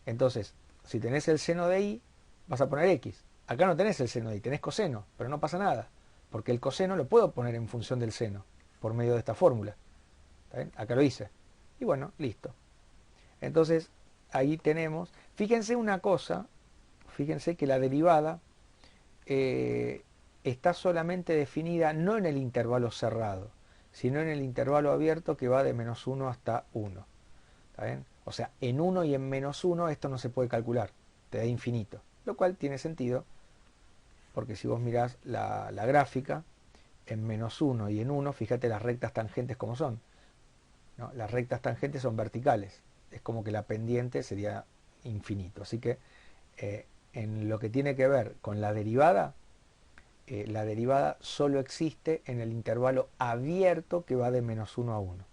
Entonces, si tenés el seno de i, vas a poner x. Acá no tenés el seno de i, tenés coseno, pero no pasa nada, porque el coseno lo puedo poner en función del seno, por medio de esta fórmula. ¿Está bien? Acá lo hice. Y bueno, listo. Entonces, ahí tenemos, fíjense una cosa, fíjense que la derivada está solamente definida no en el intervalo cerrado, sino en el intervalo abierto que va de -1 hasta 1. ¿Está bien? O sea, en 1 y en -1 esto no se puede calcular, te da infinito, lo cual tiene sentido, porque si vos mirás la gráfica, en -1 y en 1, fíjate las rectas tangentes como son, ¿no? Las rectas tangentes son verticales, es como que la pendiente sería infinito. Así que en lo que tiene que ver con la derivada solo existe en el intervalo abierto que va de -1 a 1.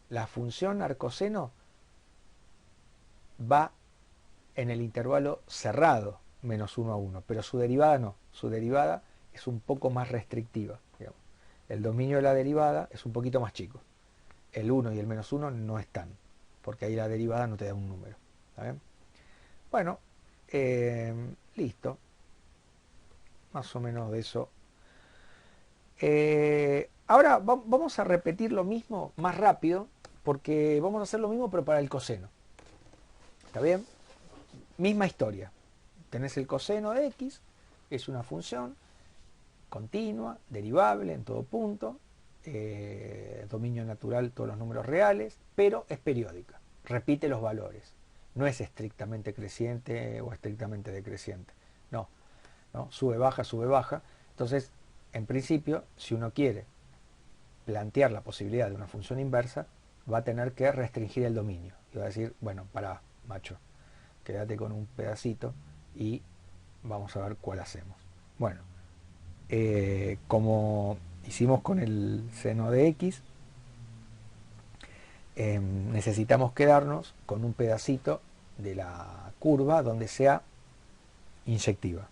La función arcoseno va en el intervalo cerrado, -1 a 1, pero su derivada no, su derivada es un poco más restrictiva, digamos. El dominio de la derivada es un poquito más chico. El 1 y el -1 no están, porque ahí la derivada no te da un número. ¿Está bien? Bueno, listo. Más o menos de eso. Ahora vamos a repetir lo mismo más rápido, porque vamos a hacer lo mismo pero para el coseno. ¿Está bien? Misma historia. Tenés el coseno de x, es una función continua, derivable en todo punto, dominio natural todos los números reales, pero es periódica, repite los valores, no es estrictamente creciente o estrictamente decreciente, no, sube, baja, sube, baja. Entonces, en principio, si uno quiere plantear la posibilidad de una función inversa, va a tener que restringir el dominio, y va a decir, bueno, pará, macho, quédate con un pedacito y vamos a ver cuál hacemos. Bueno, como hicimos con el seno de x, necesitamos quedarnos con un pedacito de la curva donde sea inyectiva,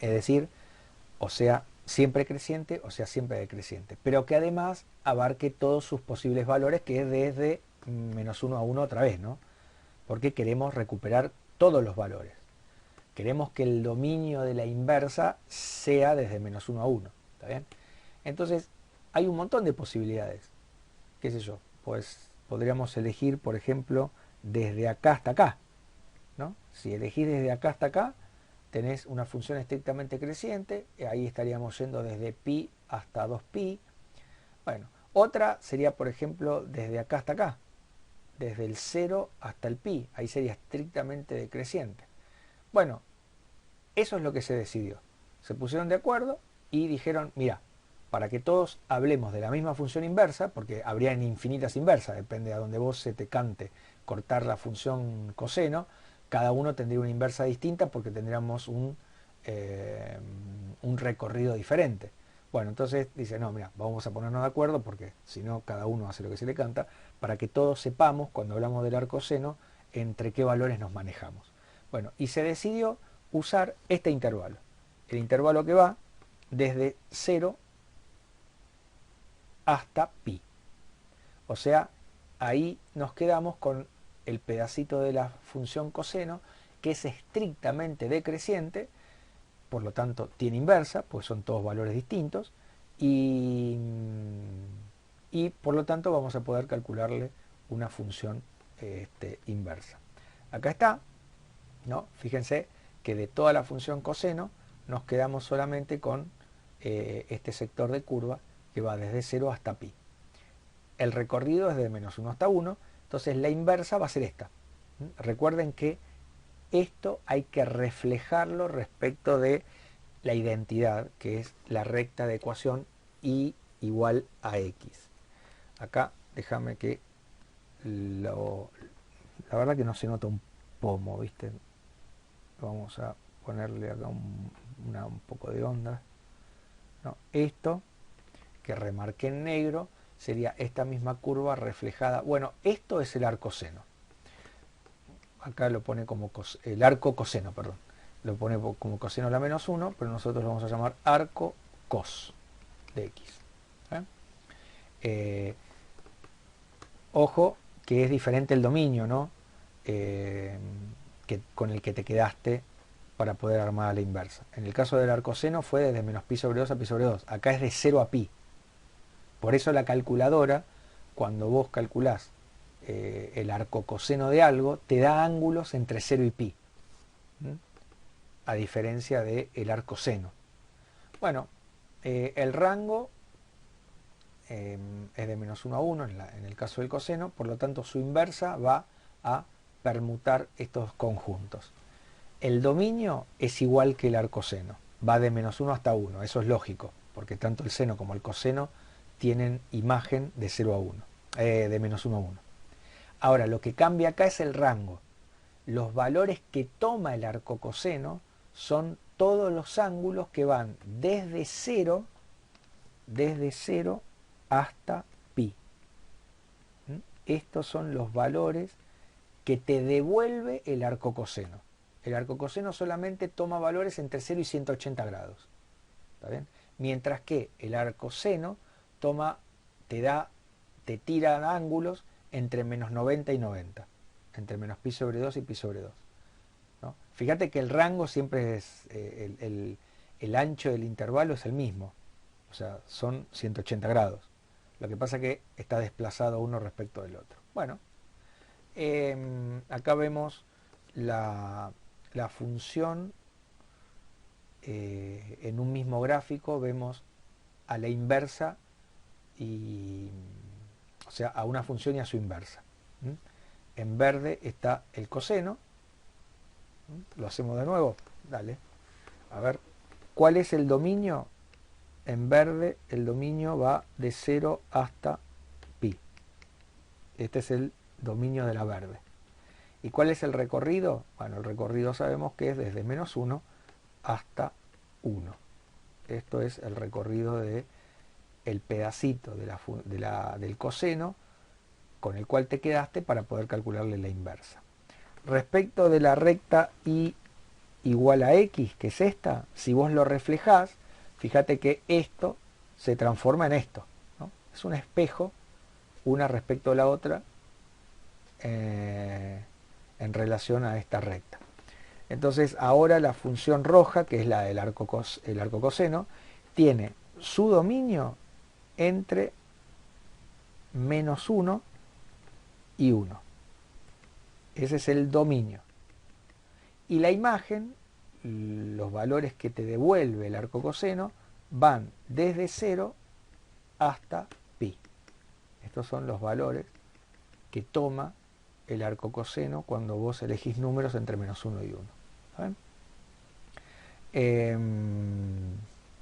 es decir, o sea siempre creciente, o sea, siempre decreciente, pero que además abarque todos sus posibles valores, que es desde menos 1 a 1 otra vez, ¿no? Porque queremos recuperar todos los valores. Queremos que el dominio de la inversa sea desde menos 1 a 1, ¿está bien? Entonces, hay un montón de posibilidades. ¿Qué sé yo? Pues podríamos elegir, por ejemplo, desde acá hasta acá, ¿no? Si elegís desde acá hasta acá, tenés una función estrictamente creciente, ahí estaríamos yendo desde pi hasta 2pi. Bueno, otra sería, por ejemplo, desde acá hasta acá, desde el 0 hasta el pi, ahí sería estrictamente decreciente. Bueno, eso es lo que se decidió. Se pusieron de acuerdo y dijeron, mira, para que todos hablemos de la misma función inversa, porque habrían infinitas inversas, depende de a donde vos se te cante cortar la función coseno, cada uno tendría una inversa distinta porque tendríamos un recorrido diferente. Bueno, entonces dice, no, mira, vamos a ponernos de acuerdo porque si no cada uno hace lo que se le canta, para que todos sepamos cuando hablamos del arcoseno entre qué valores nos manejamos. Bueno, y se decidió usar este intervalo, el intervalo que va desde 0 hasta pi. O sea, ahí nos quedamos con el pedacito de la función coseno que es estrictamente decreciente, por lo tanto tiene inversa, pues son todos valores distintos, y por lo tanto vamos a poder calcularle una función inversa. Acá está, ¿no? Fíjense que de toda la función coseno nos quedamos solamente con este sector de curva que va desde 0 hasta pi. El recorrido es de menos 1 hasta 1, entonces la inversa va a ser esta. Recuerden que esto hay que reflejarlo respecto de la identidad, que es la recta de ecuación y igual a x. Acá déjame que la verdad que no se nota un pomo, ¿viste? Vamos a ponerle acá un poco de onda. No, esto que remarqué en negro sería esta misma curva reflejada. Bueno, esto es el arco seno. Acá lo pone como el arco coseno, perdón. Lo pone como coseno a la menos 1, pero nosotros lo vamos a llamar arco cos de x. Ojo que es diferente el dominio, ¿no? Con el que te quedaste para poder armar a la inversa. En el caso del arcoseno fue desde menos pi sobre 2 a pi sobre 2. Acá es de 0 a pi. Por eso la calculadora, cuando vos calculás el arcocoseno de algo, te da ángulos entre 0 y pi. A diferencia del arcoseno. Bueno, el rango es de menos 1 a 1 en el caso del coseno, por lo tanto su inversa va a permutar estos conjuntos. El dominio es igual que el arcoseno, va de menos 1 hasta 1, eso es lógico, porque tanto el seno como el coseno tienen imagen de 0 a 1, de menos 1 a 1. Ahora, lo que cambia acá es el rango. Los valores que toma el arcocoseno son todos los ángulos que van desde 0 hasta pi. Estos son los valores que te devuelve el arcocoseno. El arcocoseno solamente toma valores entre 0 y 180 grados. ¿Está bien? Mientras que el arcoseno te tira ángulos entre menos 90 y 90. Entre menos pi sobre 2 y pi sobre 2. ¿No? Fíjate que el rango siempre es, el ancho del intervalo es el mismo. O sea, son 180 grados. Lo que pasa es que está desplazado uno respecto del otro. Bueno, acá vemos la función en un mismo gráfico, vemos a la inversa o sea, a una función y a su inversa. En verde está el coseno. Lo hacemos de nuevo. Dale. A ver, ¿cuál es el dominio? En verde el dominio va de 0 hasta pi. Este es el dominio de la verde. ¿Y cuál es el recorrido? Bueno, el recorrido sabemos que es desde menos 1 hasta 1. Esto es el recorrido de el pedacito del coseno con el cual te quedaste para poder calcularle la inversa. Respecto de la recta y igual a x, que es esta, si vos lo reflejás, fíjate que esto se transforma en esto, ¿no? Es un espejo, una respecto a la otra, en relación a esta recta. Entonces ahora la función roja, que es la del arco coseno, tiene su dominio entre -1 y 1. Ese es el dominio. Y la imagen, los valores que te devuelve el arco coseno, van desde 0 hasta pi. Estos son los valores que toma el arco coseno cuando vos elegís números entre -1 y 1. ¿Saben?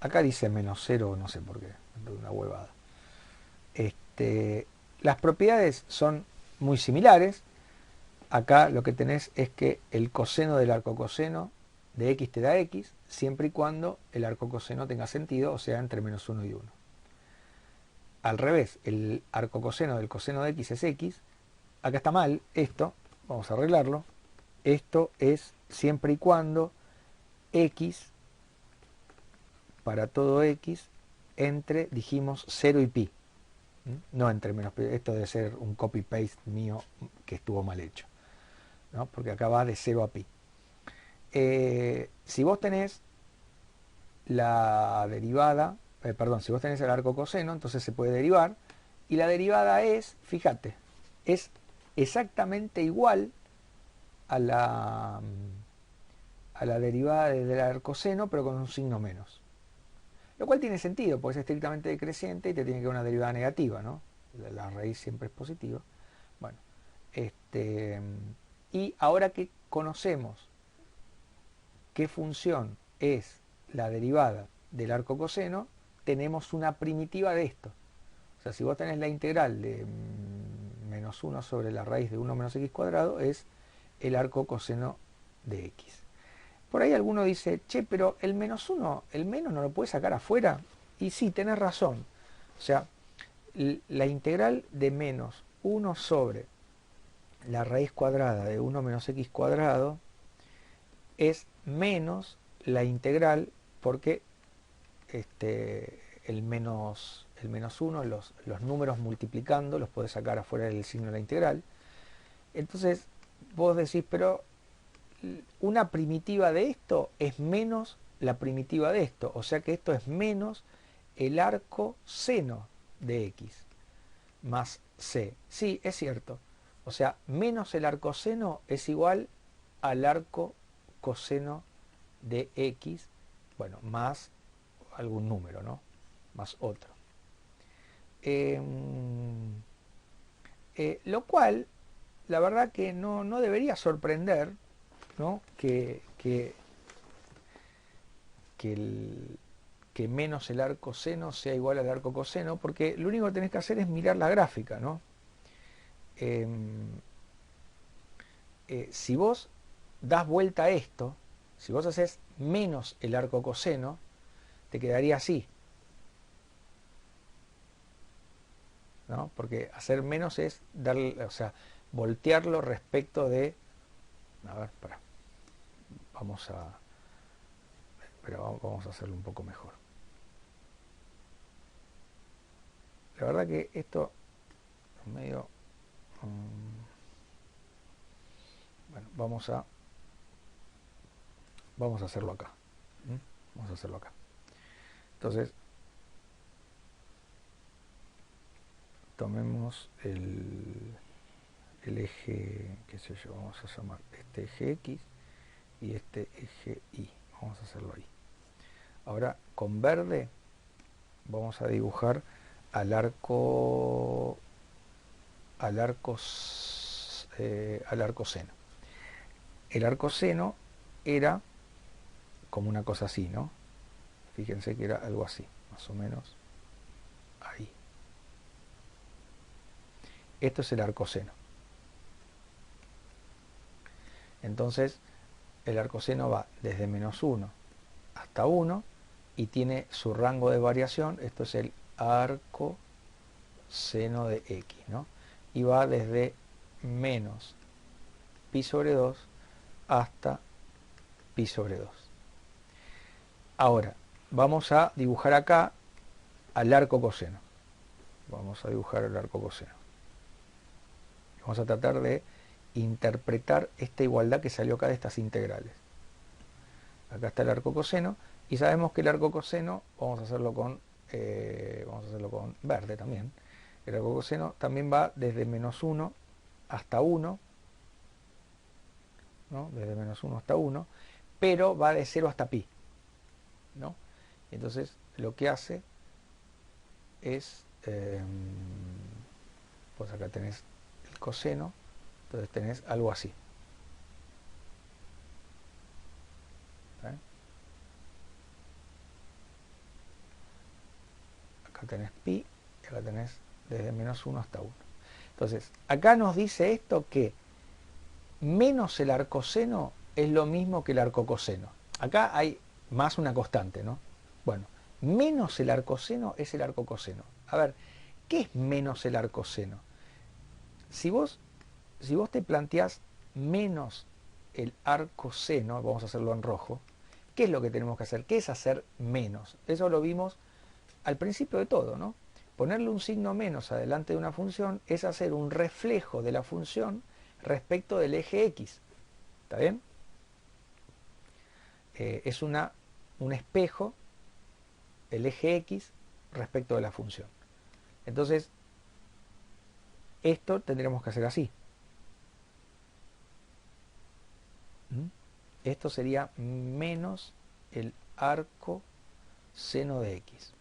Acá dice -0, no sé por qué, una huevada. Las propiedades son muy similares. Acá lo que tenés es que el coseno del arco coseno de x te da x, siempre y cuando el arco coseno tenga sentido, o sea, entre -1 y 1. Al revés, el arco coseno del coseno de x es x. Acá está mal esto, vamos a arreglarlo. Esto es siempre y cuando x, para todo x, entre, dijimos, 0 y pi. No entre menos pi. Esto debe ser un copy-paste mío que estuvo mal hecho, ¿no? Porque acá va de 0 a pi. Si vos tenés la derivada, si vos tenés el arco coseno, entonces se puede derivar. Y la derivada es, fíjate, es exactamente igual a la derivada del arcoseno, pero con un signo menos. Lo cual tiene sentido, porque es estrictamente decreciente y te tiene que dar una derivada negativa, ¿no? La raíz siempre es positiva. Bueno, y ahora que conocemos qué función es la derivada del arco coseno, tenemos una primitiva de esto. O sea, si vos tenés la integral de -1 sobre la raíz de 1 menos x cuadrado, es el arco coseno de x. Por ahí alguno dice, che, pero el -1, el menos no lo puedes sacar afuera. Y sí, tenés razón. O sea, la integral de -1 sobre la raíz cuadrada de 1 menos x cuadrado es menos la integral, porque el menos 1, los números multiplicando los podés sacar afuera del signo de la integral. Entonces vos decís, pero una primitiva de esto es menos la primitiva de esto, o sea que esto es menos el arco seno de x más c. Sí, es cierto. O sea, menos el arco seno es igual al arco coseno de x, bueno, más algún número, ¿no? Más otro. Lo cual, la verdad que no debería sorprender, ¿no? Que menos el arco seno sea igual al arco coseno, porque lo único que tenés que hacer es mirar la gráfica, ¿no? Si vos das vuelta a esto, si vos haces menos el arco coseno, te quedaría así, ¿no? Porque hacer menos es darle, o sea, voltearlo respecto de, a ver, vamos a hacerlo un poco mejor. La verdad que esto es medio, bueno, vamos a hacerlo acá. Vamos a hacerlo acá. Entonces, tomemos el eje, qué sé yo, vamos a llamar este eje X y este eje Y. Vamos a hacerlo ahí. Ahora, con verde, vamos a dibujar al arco seno. El arco seno era como una cosa así, ¿no? Fíjense que era algo así, más o menos ahí. Esto es el arco seno. Entonces, el arco seno va desde -1 hasta 1 y tiene su rango de variación. Esto es el arco seno de x, ¿no? Y va desde menos pi sobre 2 hasta pi sobre 2. Ahora, vamos a dibujar acá al arco coseno. Vamos a dibujar el arco coseno. Vamos a tratar de interpretar esta igualdad que salió acá de estas integrales. Acá está el arco coseno y sabemos que el arco coseno, vamos a hacerlo con verde también. El arco coseno también va desde menos 1 hasta 1, ¿no? Desde menos 1 hasta 1, pero va de 0 hasta pi, ¿no? Entonces lo que hace es, pues acá tenés el coseno, entonces tenés algo así. Acá tenés pi y acá tenés desde menos 1 hasta 1. Entonces, acá nos dice esto que menos el arcoseno es lo mismo que el arcocoseno. Acá hay más una constante, ¿no? Bueno, menos el arcoseno es el arcocoseno. A ver, ¿qué es menos el arcoseno? Si vos te planteás menos el arcoseno, vamos a hacerlo en rojo, ¿qué es lo que tenemos que hacer? ¿Qué es hacer menos? Eso lo vimos al principio de todo, ¿no? Ponerle un signo menos adelante de una función es hacer un reflejo de la función respecto del eje X. ¿Está bien? Es un espejo, el eje X, respecto de la función. Entonces, esto tendremos que hacer así. Esto sería menos el arco seno de X.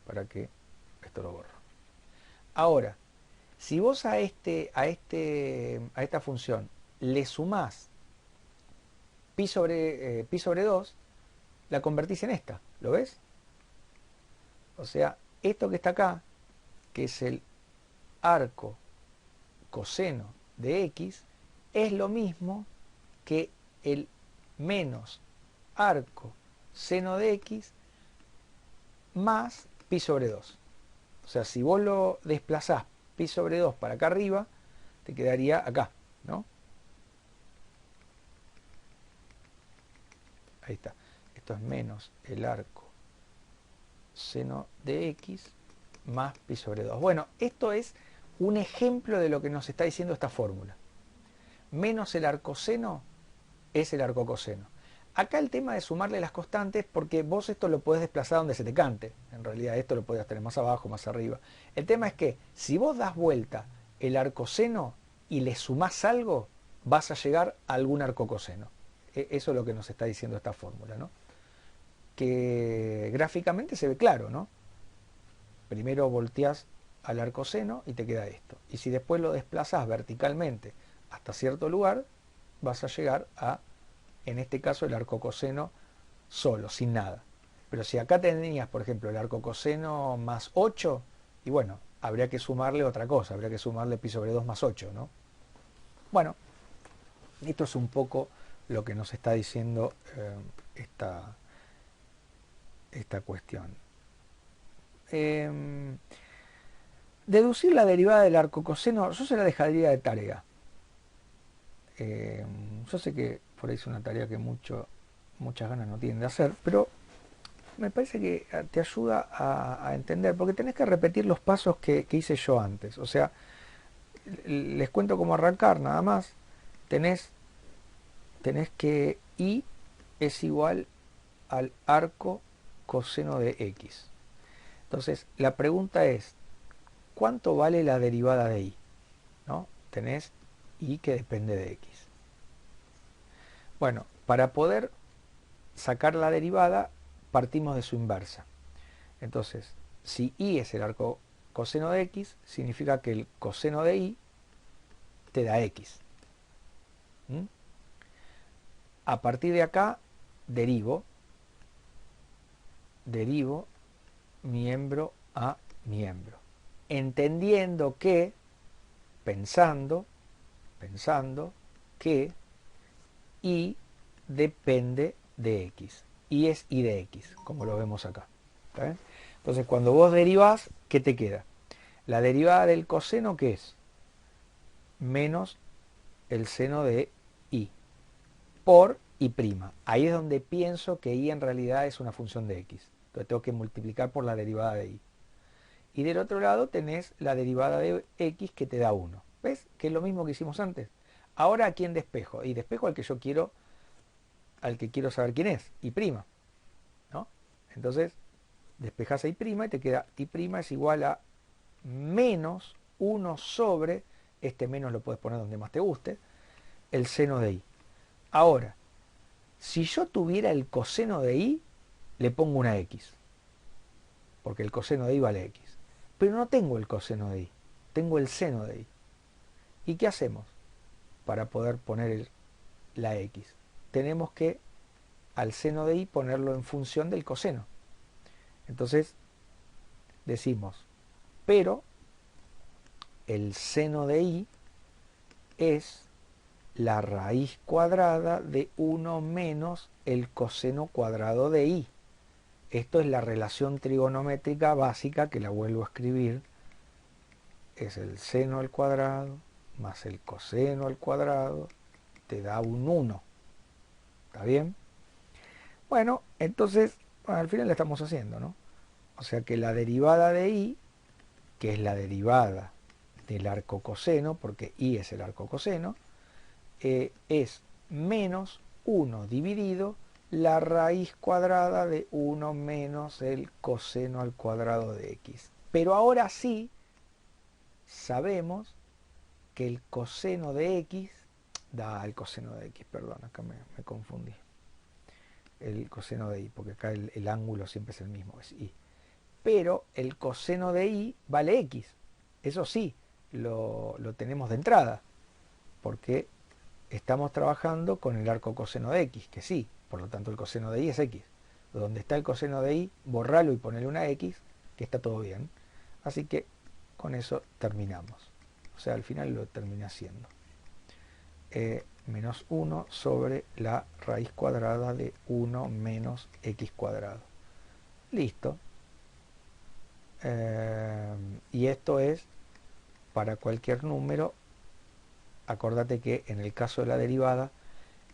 Para que esto lo borro. Ahora, si vos a esta función le sumás pi sobre 2, la convertís en esta, ¿lo ves? O sea, esto que está acá, que es el arco coseno de X, es lo mismo que el menos arco seno de X más pi sobre 2. O sea, si vos lo desplazás pi sobre 2 para acá arriba, te quedaría acá, ¿no? Ahí está. Esto es menos el arco seno de X más pi sobre 2. Bueno, esto es un ejemplo de lo que nos está diciendo esta fórmula. Menos el arcoseno es el arcocoseno. Acá el tema de sumarle las constantes, porque vos esto lo podés desplazar donde se te cante. En realidad esto lo podés tener más abajo, más arriba. El tema es que si vos das vuelta el arcoseno y le sumás algo, vas a llegar a algún arcocoseno. Eso es lo que nos está diciendo esta fórmula, ¿no? Que gráficamente se ve claro, ¿no? Primero volteás al arcoseno y te queda esto. Y si después lo desplazás verticalmente hasta cierto lugar, vas a llegar a, en este caso, el arcocoseno solo, sin nada. Pero si acá tenías, por ejemplo, el arcocoseno más 8, y bueno, habría que sumarle otra cosa, habría que sumarle pi sobre 2 más 8, ¿no? Bueno, esto es un poco lo que nos está diciendo esta cuestión. Deducir la derivada del arcocoseno, yo se la dejaría de tarea. Yo sé que por ahí es una tarea que muchas ganas no tienen de hacer, pero me parece que te ayuda a entender, porque tenés que repetir los pasos que hice yo antes. O sea, les cuento cómo arrancar nada más. Tenés que I es igual al arco coseno de X. Entonces, la pregunta es, ¿cuánto vale la derivada de I? ¿No? Tenés I que depende de X. Bueno, para poder sacar la derivada, partimos de su inversa. Entonces, si I es el arco coseno de X, significa que el coseno de I te da X. A partir de acá, derivo miembro a miembro. Entendiendo que, pensando que I depende de X. Y es I de X, como lo vemos acá. ¿Está bien? Entonces, cuando vos derivás, ¿qué te queda? La derivada del coseno, ¿qué es? Menos el seno de I por y'. Ahí es donde pienso que y en realidad es una función de x. Entonces tengo que multiplicar por la derivada de y. Y del otro lado tenés la derivada de x que te da 1. ¿Ves? Que es lo mismo que hicimos antes. Ahora, ¿a quién despejo? Y despejo al que yo quiero, al que quiero saber quién es, y', ¿no? Entonces, despejas a y' y te queda y' es igual a menos 1 sobre, este menos lo puedes poner donde más te guste, el seno de y. Ahora, si yo tuviera el coseno de y, le pongo una x, porque el coseno de y vale x. Pero no tengo el coseno de y, tengo el seno de y. ¿Y qué hacemos para poder poner la x? Tenemos que al seno de y ponerlo en función del coseno. Entonces decimos, pero el seno de y es la raíz cuadrada de 1 menos el coseno cuadrado de y. Esto es la relación trigonométrica básica, que la vuelvo a escribir. Es el seno al cuadrado más el coseno al cuadrado, te da un 1. ¿Está bien? Bueno, entonces, bueno, al final la estamos haciendo, ¿no? O sea que la derivada de y, que es la derivada del arco coseno, porque y es el arco coseno, es menos 1 dividido la raíz cuadrada de 1 menos el coseno al cuadrado de x. Pero ahora sí sabemos que el coseno de x, el coseno de x, perdón, acá me confundí. El coseno de y, porque acá el ángulo siempre es el mismo, es y. Pero el coseno de y vale x. Eso sí, lo tenemos de entrada, porque estamos trabajando con el arco coseno de x, que sí, por lo tanto el coseno de y es x. Donde está el coseno de y, borralo y ponele una x, que está todo bien. Así que con eso terminamos. O sea, al final lo terminé haciendo. Menos 1 sobre la raíz cuadrada de 1 menos x cuadrado. Listo. Y esto es para cualquier número. Acordate que en el caso de la derivada,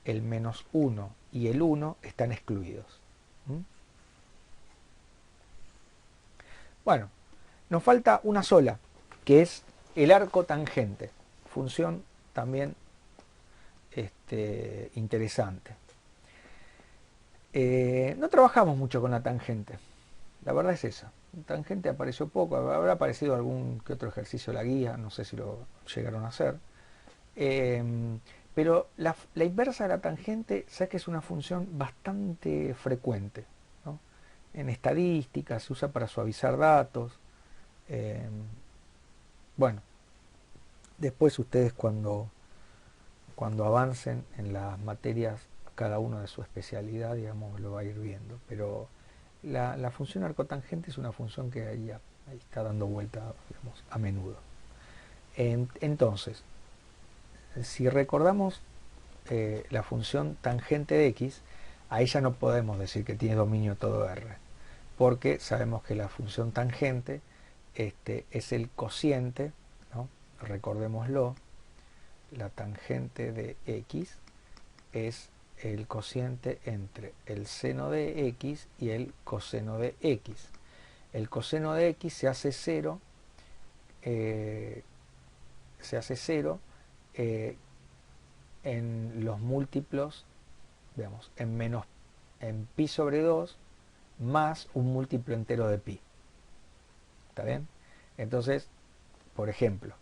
el menos 1 y el 1 están excluidos. Bueno, nos falta una sola, que es el arco tangente. Función también interesante. No trabajamos mucho con la tangente. La verdad es esa. La tangente apareció poco. Habrá aparecido algún que otro ejercicio de la guía. No sé si lo llegaron a hacer. Pero la inversa de la tangente, sabes que es una función bastante frecuente, ¿no? En estadística se usa para suavizar datos. Bueno, después ustedes cuando avancen en las materias, cada uno de su especialidad, digamos, lo va a ir viendo. Pero la función arcotangente es una función que ahí está dando vuelta, digamos, a menudo. Entonces, si recordamos la función tangente de x, ahí ya no podemos decir que tiene dominio todo R, porque sabemos que la función tangente es el cociente, ¿no? Recordémoslo, la tangente de x es el cociente entre el seno de x y el coseno de x. El coseno de x se hace 0, en los múltiplos, veamos, en pi sobre 2 más un múltiplo entero de pi. ¿Está bien? Entonces, por ejemplo,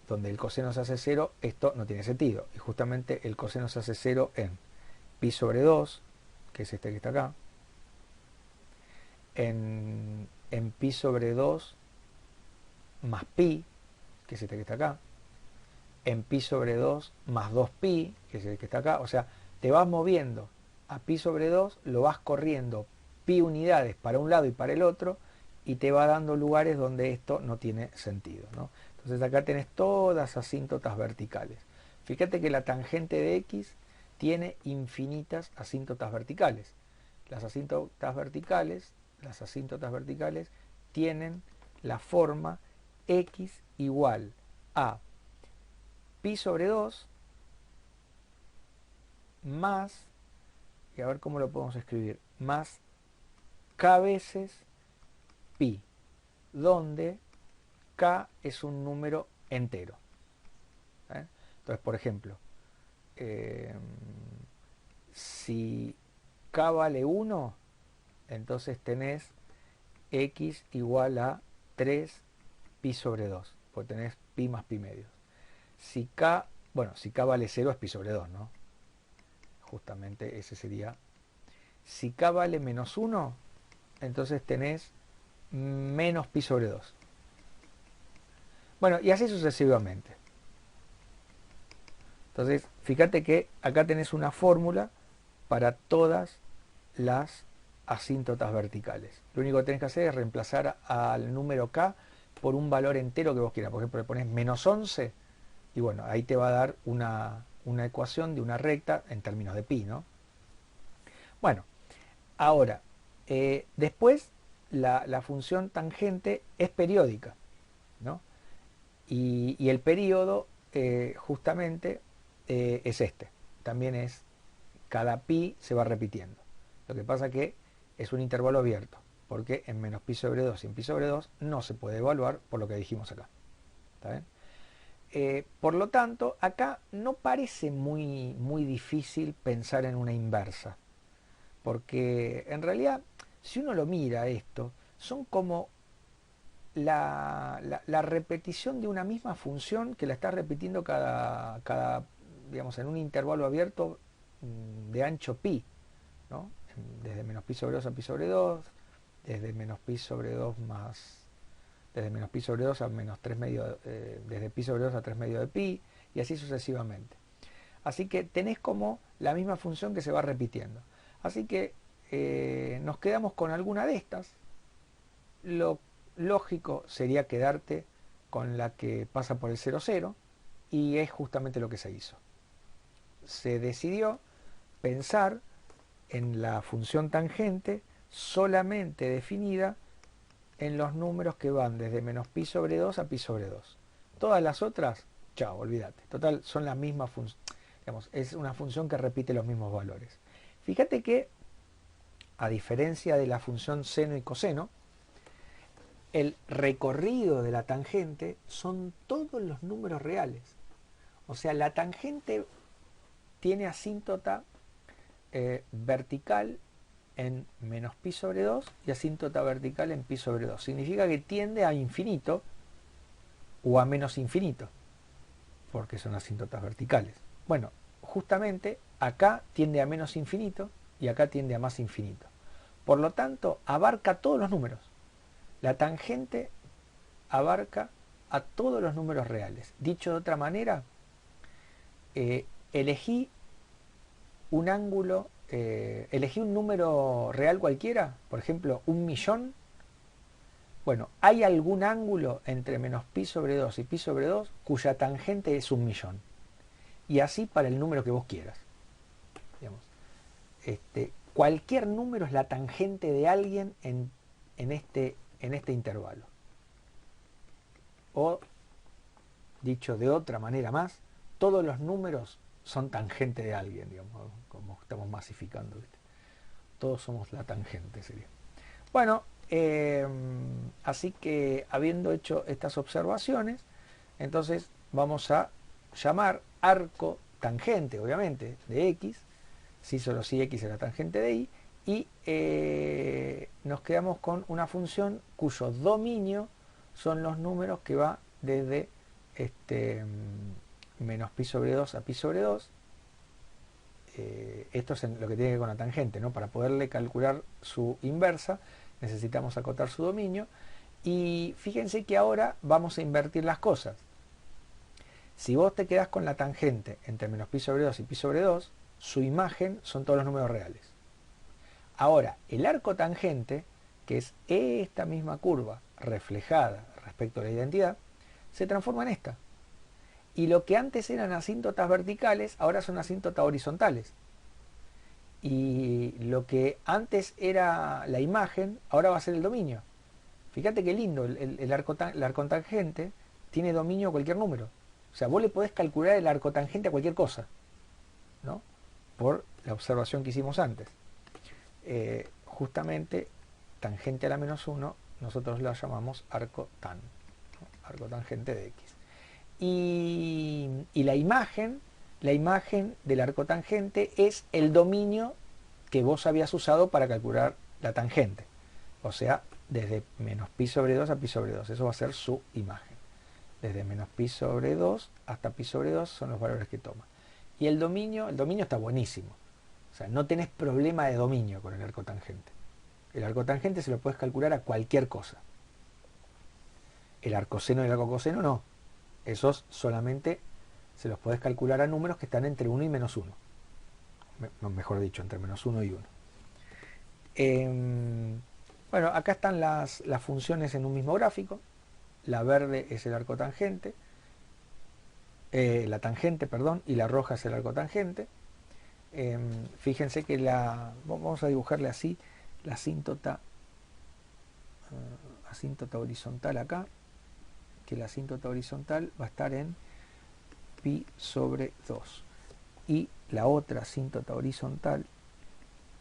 donde el coseno se hace 0, esto no tiene sentido. Y justamente el coseno se hace 0 en pi sobre 2, que es este que está acá, en pi sobre 2 más pi, que es este que está acá, en pi sobre 2 más 2pi, que es el que está acá. O sea, te vas moviendo a pi sobre 2, lo vas corriendo pi unidades para un lado y para el otro, y te va dando lugares donde esto no tiene sentido, ¿no? Entonces acá tenés todas asíntotas verticales. Fíjate que la tangente de x tiene infinitas asíntotas verticales. Las asíntotas verticales tienen la forma x igual a pi sobre 2 más, y a ver cómo lo podemos escribir, más k veces pi, donde k es un número entero. ¿Eh? Entonces, por ejemplo, si k vale 1, entonces tenés x igual a 3 pi sobre 2, porque tenés pi más pi medios. Si k, bueno, si k vale 0 es pi sobre 2, ¿no? Justamente ese sería. Si k vale menos 1, entonces tenés menos pi sobre 2. Bueno, y así sucesivamente. Entonces, fíjate que acá tenés una fórmula para todas las asíntotas verticales. Lo único que tenés que hacer es reemplazar al número k por un valor entero que vos quieras. Por ejemplo, le pones menos 11 y bueno, ahí te va a dar una ecuación de una recta en términos de pi, ¿no? Bueno, ahora, después la función tangente es periódica, ¿no? Y el periodo justamente es este. También es, cada pi se va repitiendo. Lo que pasa que es un intervalo abierto, porque en menos pi sobre 2 y en pi sobre 2 no se puede evaluar por lo que dijimos acá. ¿Está bien? Por lo tanto, acá no parece muy difícil pensar en una inversa, porque en realidad, si uno lo mira esto, son como la repetición de una misma función que la está repitiendo digamos, en un intervalo abierto de ancho pi, ¿no? Desde menos pi sobre 2 a pi sobre 2, desde menos pi sobre 2 más, desde menos pi sobre 2 a menos 3 medio, desde pi sobre 2 a 3 medio de pi, y así sucesivamente. Así que tenés como la misma función que se va repitiendo. Así que nos quedamos con alguna de estas. Lo lógico sería quedarte con la que pasa por el 0, 0, y es justamente lo que se hizo. Se decidió pensar en la función tangente solamente definida en los números que van desde menos pi sobre 2 a pi sobre 2. Todas las otras, chao, olvídate. Total, son la misma función. Digamos, es una función que repite los mismos valores. Fíjate que, a diferencia de la función seno y coseno, el recorrido de la tangente son todos los números reales. O sea, la tangente tiene asíntota vertical en menos pi sobre 2 y asíntota vertical en pi sobre 2. Significa que tiende a infinito o a menos infinito, porque son asíntotas verticales. Bueno, justamente acá tiende a menos infinito y acá tiende a más infinito. Por lo tanto, abarca todos los números. La tangente abarca a todos los números reales. Dicho de otra manera, elegí un ángulo, elegí un número real cualquiera, por ejemplo, 1.000.000. Bueno, hay algún ángulo entre menos pi sobre 2 y pi sobre 2 cuya tangente es 1.000.000. Y así para el número que vos quieras. Digamos, cualquier número es la tangente de alguien en este intervalo. O, dicho de otra manera más, todos los números son tangente de alguien, digamos, como estamos masificando, ¿viste? Todos somos la tangente, sería. Bueno, así que habiendo hecho estas observaciones, entonces vamos a llamar arco tangente, obviamente, de x, si solo si x es la tangente de y, y nos quedamos con una función cuyo dominio son los números que va desde menos pi sobre 2 a pi sobre 2. Esto es lo que tiene que ver con la tangente, ¿no? Para poderle calcular su inversa necesitamos acotar su dominio, y fíjense que ahora vamos a invertir las cosas. Si vos te quedás con la tangente entre menos pi sobre 2 y pi sobre 2, su imagen son todos los números reales. Ahora, el arco tangente, que es esta misma curva reflejada respecto a la identidad, se transforma en esta. Y lo que antes eran asíntotas verticales, ahora son asíntotas horizontales. Y lo que antes era la imagen, ahora va a ser el dominio. Fíjate qué lindo, el arco tangente tiene dominio a cualquier número. O sea, vos le podés calcular el arco tangente a cualquier cosa, ¿no? por la observación que hicimos antes. Justamente tangente a la menos 1 nosotros la llamamos arco tan, ¿no? Arco tangente de x. Y la imagen del arco tangente es el dominio que vos habías usado para calcular la tangente. O sea, desde menos pi sobre 2 a pi sobre 2. Eso va a ser su imagen. Desde menos pi sobre 2 hasta pi sobre 2 son los valores que toma. Y el dominio está buenísimo. O sea, no tenés problema de dominio con el arco tangente. El arco tangente se lo puedes calcular a cualquier cosa. El arcoseno y el arcocoseno no. Esos solamente se los puedes calcular a números que están entre 1 y menos 1. Mejor dicho, entre menos 1 y 1. Bueno, acá están las funciones en un mismo gráfico. La verde es el arco tangente, la tangente, perdón, y la roja es el arco tangente. Fíjense que vamos a dibujarle así la asíntota horizontal acá, que la asíntota horizontal va a estar en pi sobre 2 y la otra asíntota horizontal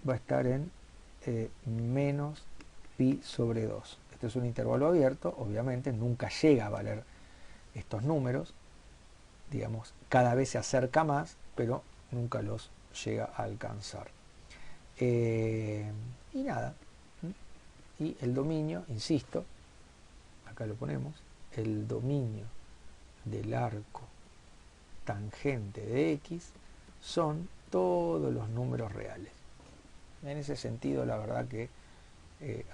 va a estar en menos pi sobre 2. Este es un intervalo abierto, obviamente nunca llega a valer estos números, digamos, cada vez se acerca más, pero nunca los llega a alcanzar. Y nada, y el dominio, insisto, acá lo ponemos, el dominio del arco tangente de x son todos los números reales. En ese sentido, la verdad que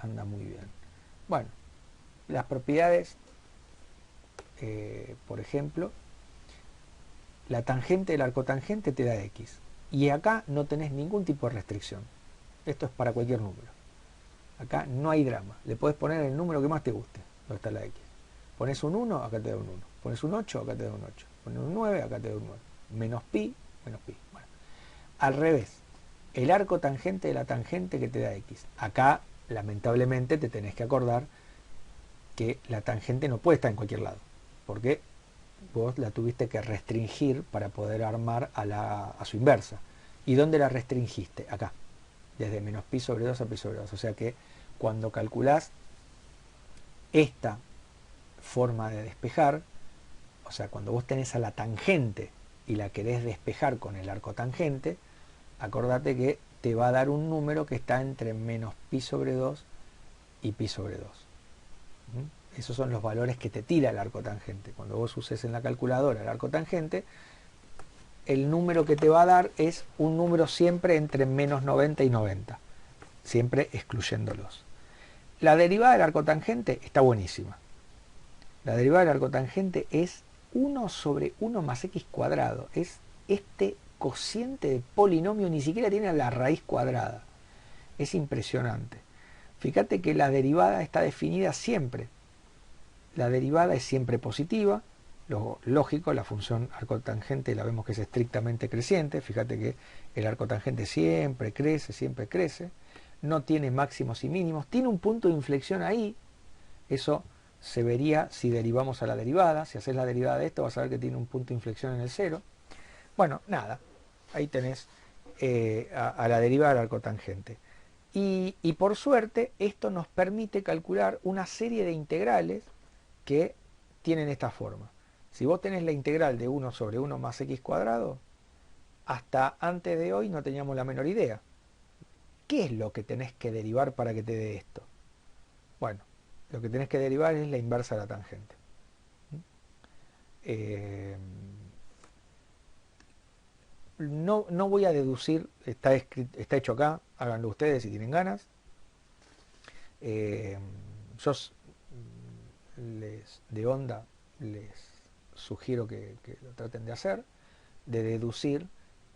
anda muy bien. Bueno, las propiedades, por ejemplo, la tangente del arco tangente te da x. Y acá no tenés ningún tipo de restricción. Esto es para cualquier número. Acá no hay drama. Le podés poner el número que más te guste, donde está la x. Pones un 1, acá te da un 1. Pones un 8, acá te da un 8. Pones un 9, acá te da un 9. Menos pi, menos pi. Bueno, al revés. El arco tangente de la tangente que te da x. Acá, lamentablemente, te tenés que acordar que la tangente no puede estar en cualquier lado. Porque vos la tuviste que restringir para poder armar a su inversa. ¿Y dónde la restringiste? Acá. Desde menos pi sobre 2 a pi sobre 2. O sea que cuando calculás esta forma de despejar, o sea, cuando vos tenés a la tangente y la querés despejar con el arco tangente, acordate que te va a dar un número que está entre menos pi sobre 2 y pi sobre 2. Esos son los valores que te tira el arco tangente. Cuando vos uses en la calculadora el arco tangente, el número que te va a dar es un número siempre entre menos 90 y 90, siempre excluyéndolos. La derivada del arco tangente está buenísima. La derivada del arco tangente es 1 sobre 1 más x cuadrado. Es este cociente de polinomio, ni siquiera tiene la raíz cuadrada. Es impresionante. Fíjate que la derivada está definida siempre. La derivada es siempre positiva. Lo lógico, la función arco tangente la vemos que es estrictamente creciente. Fíjate que el arco tangente siempre crece. No tiene máximos y mínimos. Tiene un punto de inflexión ahí. Eso se vería si derivamos a la derivada. Si haces la derivada de esto vas a ver que tiene un punto de inflexión en el 0. Bueno, nada. Ahí tenés a la derivada del arco tangente. Y por suerte esto nos permite calcular una serie de integrales que tienen esta forma. Si vos tenés la integral de 1 sobre 1 más x cuadrado, hasta antes de hoy no teníamos la menor idea. ¿Qué es lo que tenés que derivar para que te dé esto? Bueno, lo que tenés que derivar es la inversa de la tangente. No voy a deducir, está hecho acá, háganlo ustedes si tienen ganas. Yo de onda les sugiero que lo traten de hacer, de deducir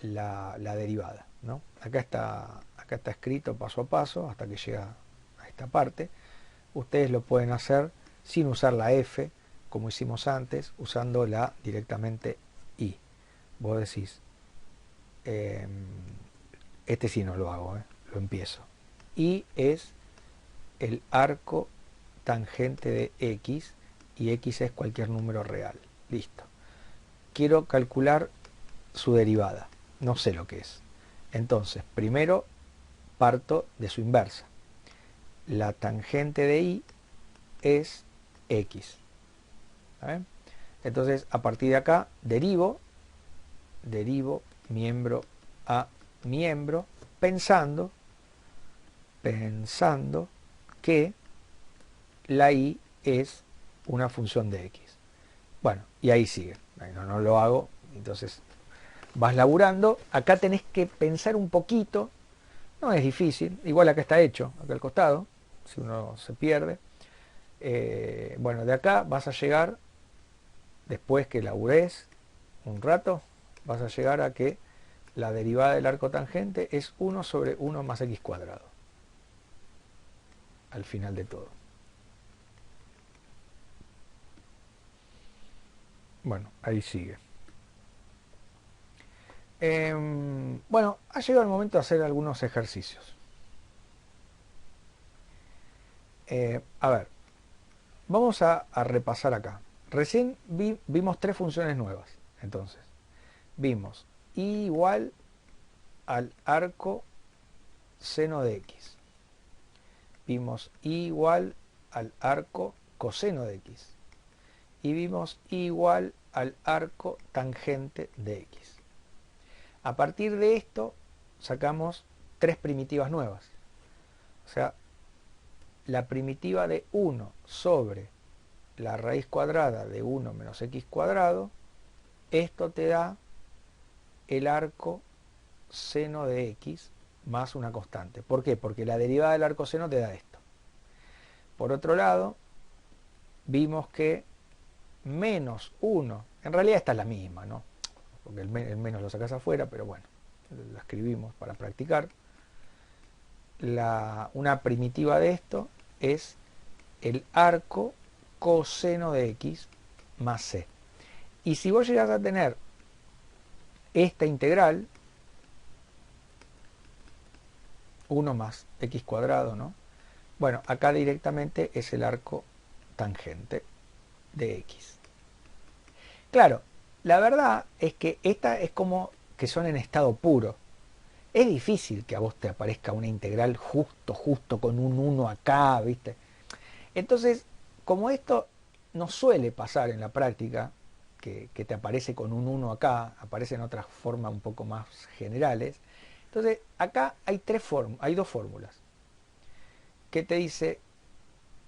la derivada, ¿no? Acá está escrito paso a paso hasta que llega a esta parte. Ustedes lo pueden hacer sin usar la f, como hicimos antes, usándola directamente i. Vos decís, este sí no lo hago, lo empiezo. I es el arco tangente de x y x es cualquier número real. Listo. Quiero calcular su derivada. No sé lo que es. Entonces, primero parto de su inversa. La tangente de I es X. ¿Saben? Entonces, a partir de acá, derivo miembro a miembro, pensando que la I es una función de X. Bueno, y ahí sigue. No lo hago, entonces vas laburando. Acá tenés que pensar un poquito. No es difícil. Igual acá está hecho, acá al costado, si uno se pierde. Bueno, de acá vas a llegar, después que labures un rato, vas a llegar a que la derivada del arco tangente es 1 sobre 1 más x cuadrado. Al final de todo. Bueno, ahí sigue. Bueno, ha llegado el momento de hacer algunos ejercicios. A ver, vamos a repasar acá. Recién vimos tres funciones nuevas. Entonces, vimos I igual al arco seno de X. Vimos I igual al arco coseno de X. Y vimos I igual al arco tangente de X. A partir de esto sacamos tres primitivas nuevas. O sea, la primitiva de 1 sobre la raíz cuadrada de 1 menos x cuadrado, esto te da el arco seno de x más una constante. ¿Por qué? Porque la derivada del arco seno te da esto. Por otro lado, vimos que menos 1, en realidad esta es la misma, ¿no? Porque el menos lo sacas afuera, pero bueno, la escribimos para practicar. Una primitiva de esto es el arco coseno de x más c. Y si vos llegas a tener esta integral, 1 más x cuadrado, ¿no? Bueno, acá directamente es el arco tangente de x. Claro, la verdad es que esta es como que son en estado puro. Es difícil que a vos te aparezca una integral justo con un 1 acá, ¿viste? Entonces, como esto no suele pasar en la práctica, que te aparece con un 1 acá, aparecen otras formas un poco más generales. Entonces, acá hay dos fórmulas. Que te dice,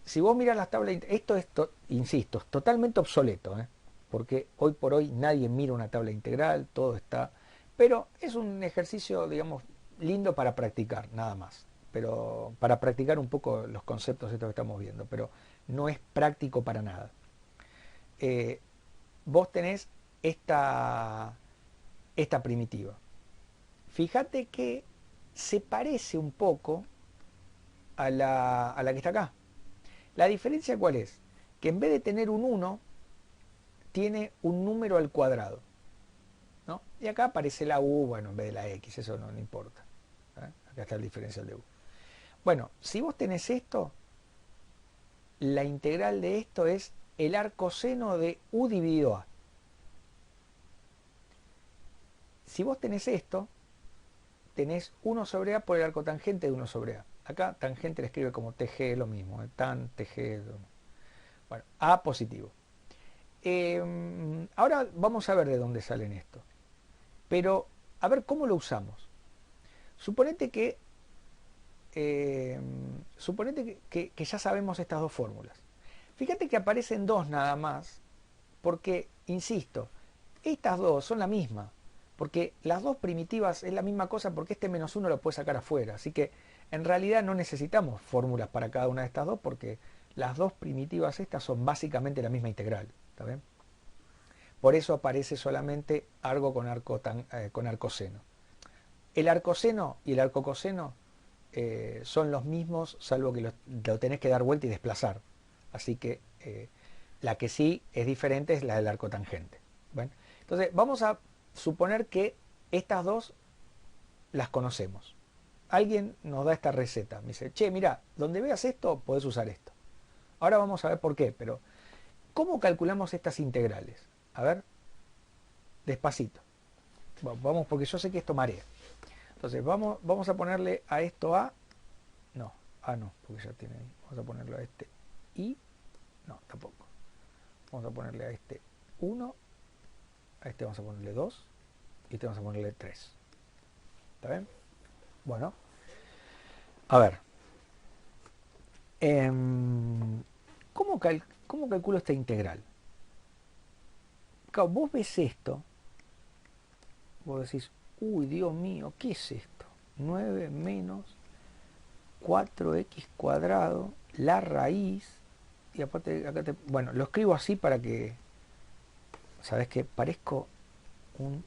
si vos miras las tablas, esto es, insisto, es totalmente obsoleto, ¿eh? Porque hoy por hoy nadie mira una tabla integral, todo está... Pero es un ejercicio, digamos, lindo para practicar, nada más. Pero para practicar un poco los conceptos estos que estamos viendo, pero no es práctico para nada. Vos tenés esta primitiva. Fíjate que se parece un poco a la que está acá. La diferencia ¿cuál es? Que en vez de tener un 1, tiene un número al cuadrado, ¿no? Y acá aparece la u, bueno, en vez de la x, eso no importa. Acá está el diferencial de u. Bueno, si vos tenés esto, la integral de esto es el arco seno de u dividido a. Si vos tenés esto, tenés 1 sobre a por el arco tangente de 1 sobre a. Acá tangente le escribe como TG, lo mismo, tan, TG, lo mismo. Bueno, a positivo. Ahora vamos a ver de dónde salen esto. Pero, a ver cómo lo usamos. Suponete que ya sabemos estas dos fórmulas. Fíjate que aparecen dos nada más, porque, insisto, estas dos son la misma, porque las dos primitivas es la misma cosa, porque este menos 1 lo puedes sacar afuera, así que en realidad no necesitamos fórmulas para cada una de estas dos, porque las dos primitivas estas son básicamente la misma integral, ¿está bien? Por eso aparece solamente arco con arco seno. El arcoseno y el arcocoseno son los mismos, salvo que lo tenés que dar vuelta y desplazar. Así que la que sí es diferente es la del arco tangente. ¿Ven? Entonces vamos a suponer que estas dos las conocemos. Alguien nos da esta receta. Me dice, che, mira, donde veas esto, podés usar esto. Ahora vamos a ver por qué, pero ¿cómo calculamos estas integrales? A ver, despacito. Vamos, porque yo sé que esto marea. Entonces vamos a ponerle a esto A, no, A no, porque ya tiene ahí. Vamos a ponerle a este I, no, tampoco. Vamos a ponerle a este 1, a este vamos a ponerle 2 y a este vamos a ponerle 3. ¿Está bien? Bueno, a ver. ¿Cómo calculo esta integral? Claro, vos ves esto, vos decís, uy, Dios mío, ¿qué es esto? 9 menos 4x cuadrado, la raíz, y aparte acá bueno, lo escribo así para que, ¿sabes qué? Parezco un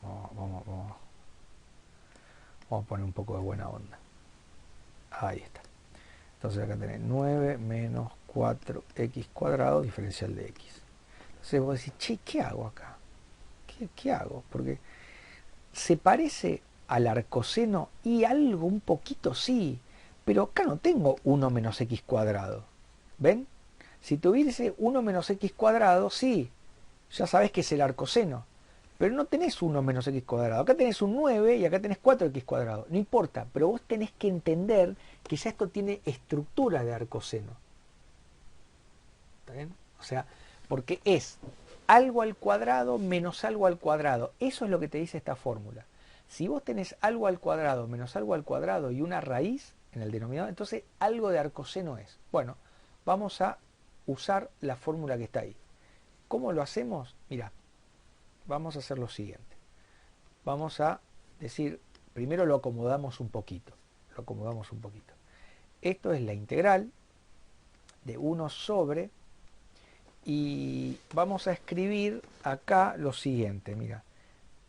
bueno, vamos a poner un poco de buena onda. Ahí está. Entonces acá tenés 9 menos 4x cuadrado diferencial de x. Entonces vos decís, che, ¿qué hago acá? ¿Qué hago? Porque se parece al arcoseno y algo un poquito sí, pero acá no tengo 1 menos x cuadrado. ¿Ven? Si tuviese 1 menos x cuadrado, sí, ya sabés que es el arcoseno. Pero no tenés 1 menos x cuadrado. Acá tenés un 9 y acá tenés 4x cuadrado. No importa, pero vos tenés que entender que ya esto tiene estructura de arcoseno. ¿Está bien? O sea, porque es algo al cuadrado menos algo al cuadrado. Eso es lo que te dice esta fórmula. Si vos tenés algo al cuadrado menos algo al cuadrado y una raíz en el denominador, entonces algo de arcoseno es. Bueno, vamos a usar la fórmula que está ahí. ¿Cómo lo hacemos? Mirá, vamos a hacer lo siguiente. Vamos a decir, primero lo acomodamos un poquito. Lo acomodamos un poquito. Esto es la integral de 1 sobre, y vamos a escribir acá lo siguiente, mira.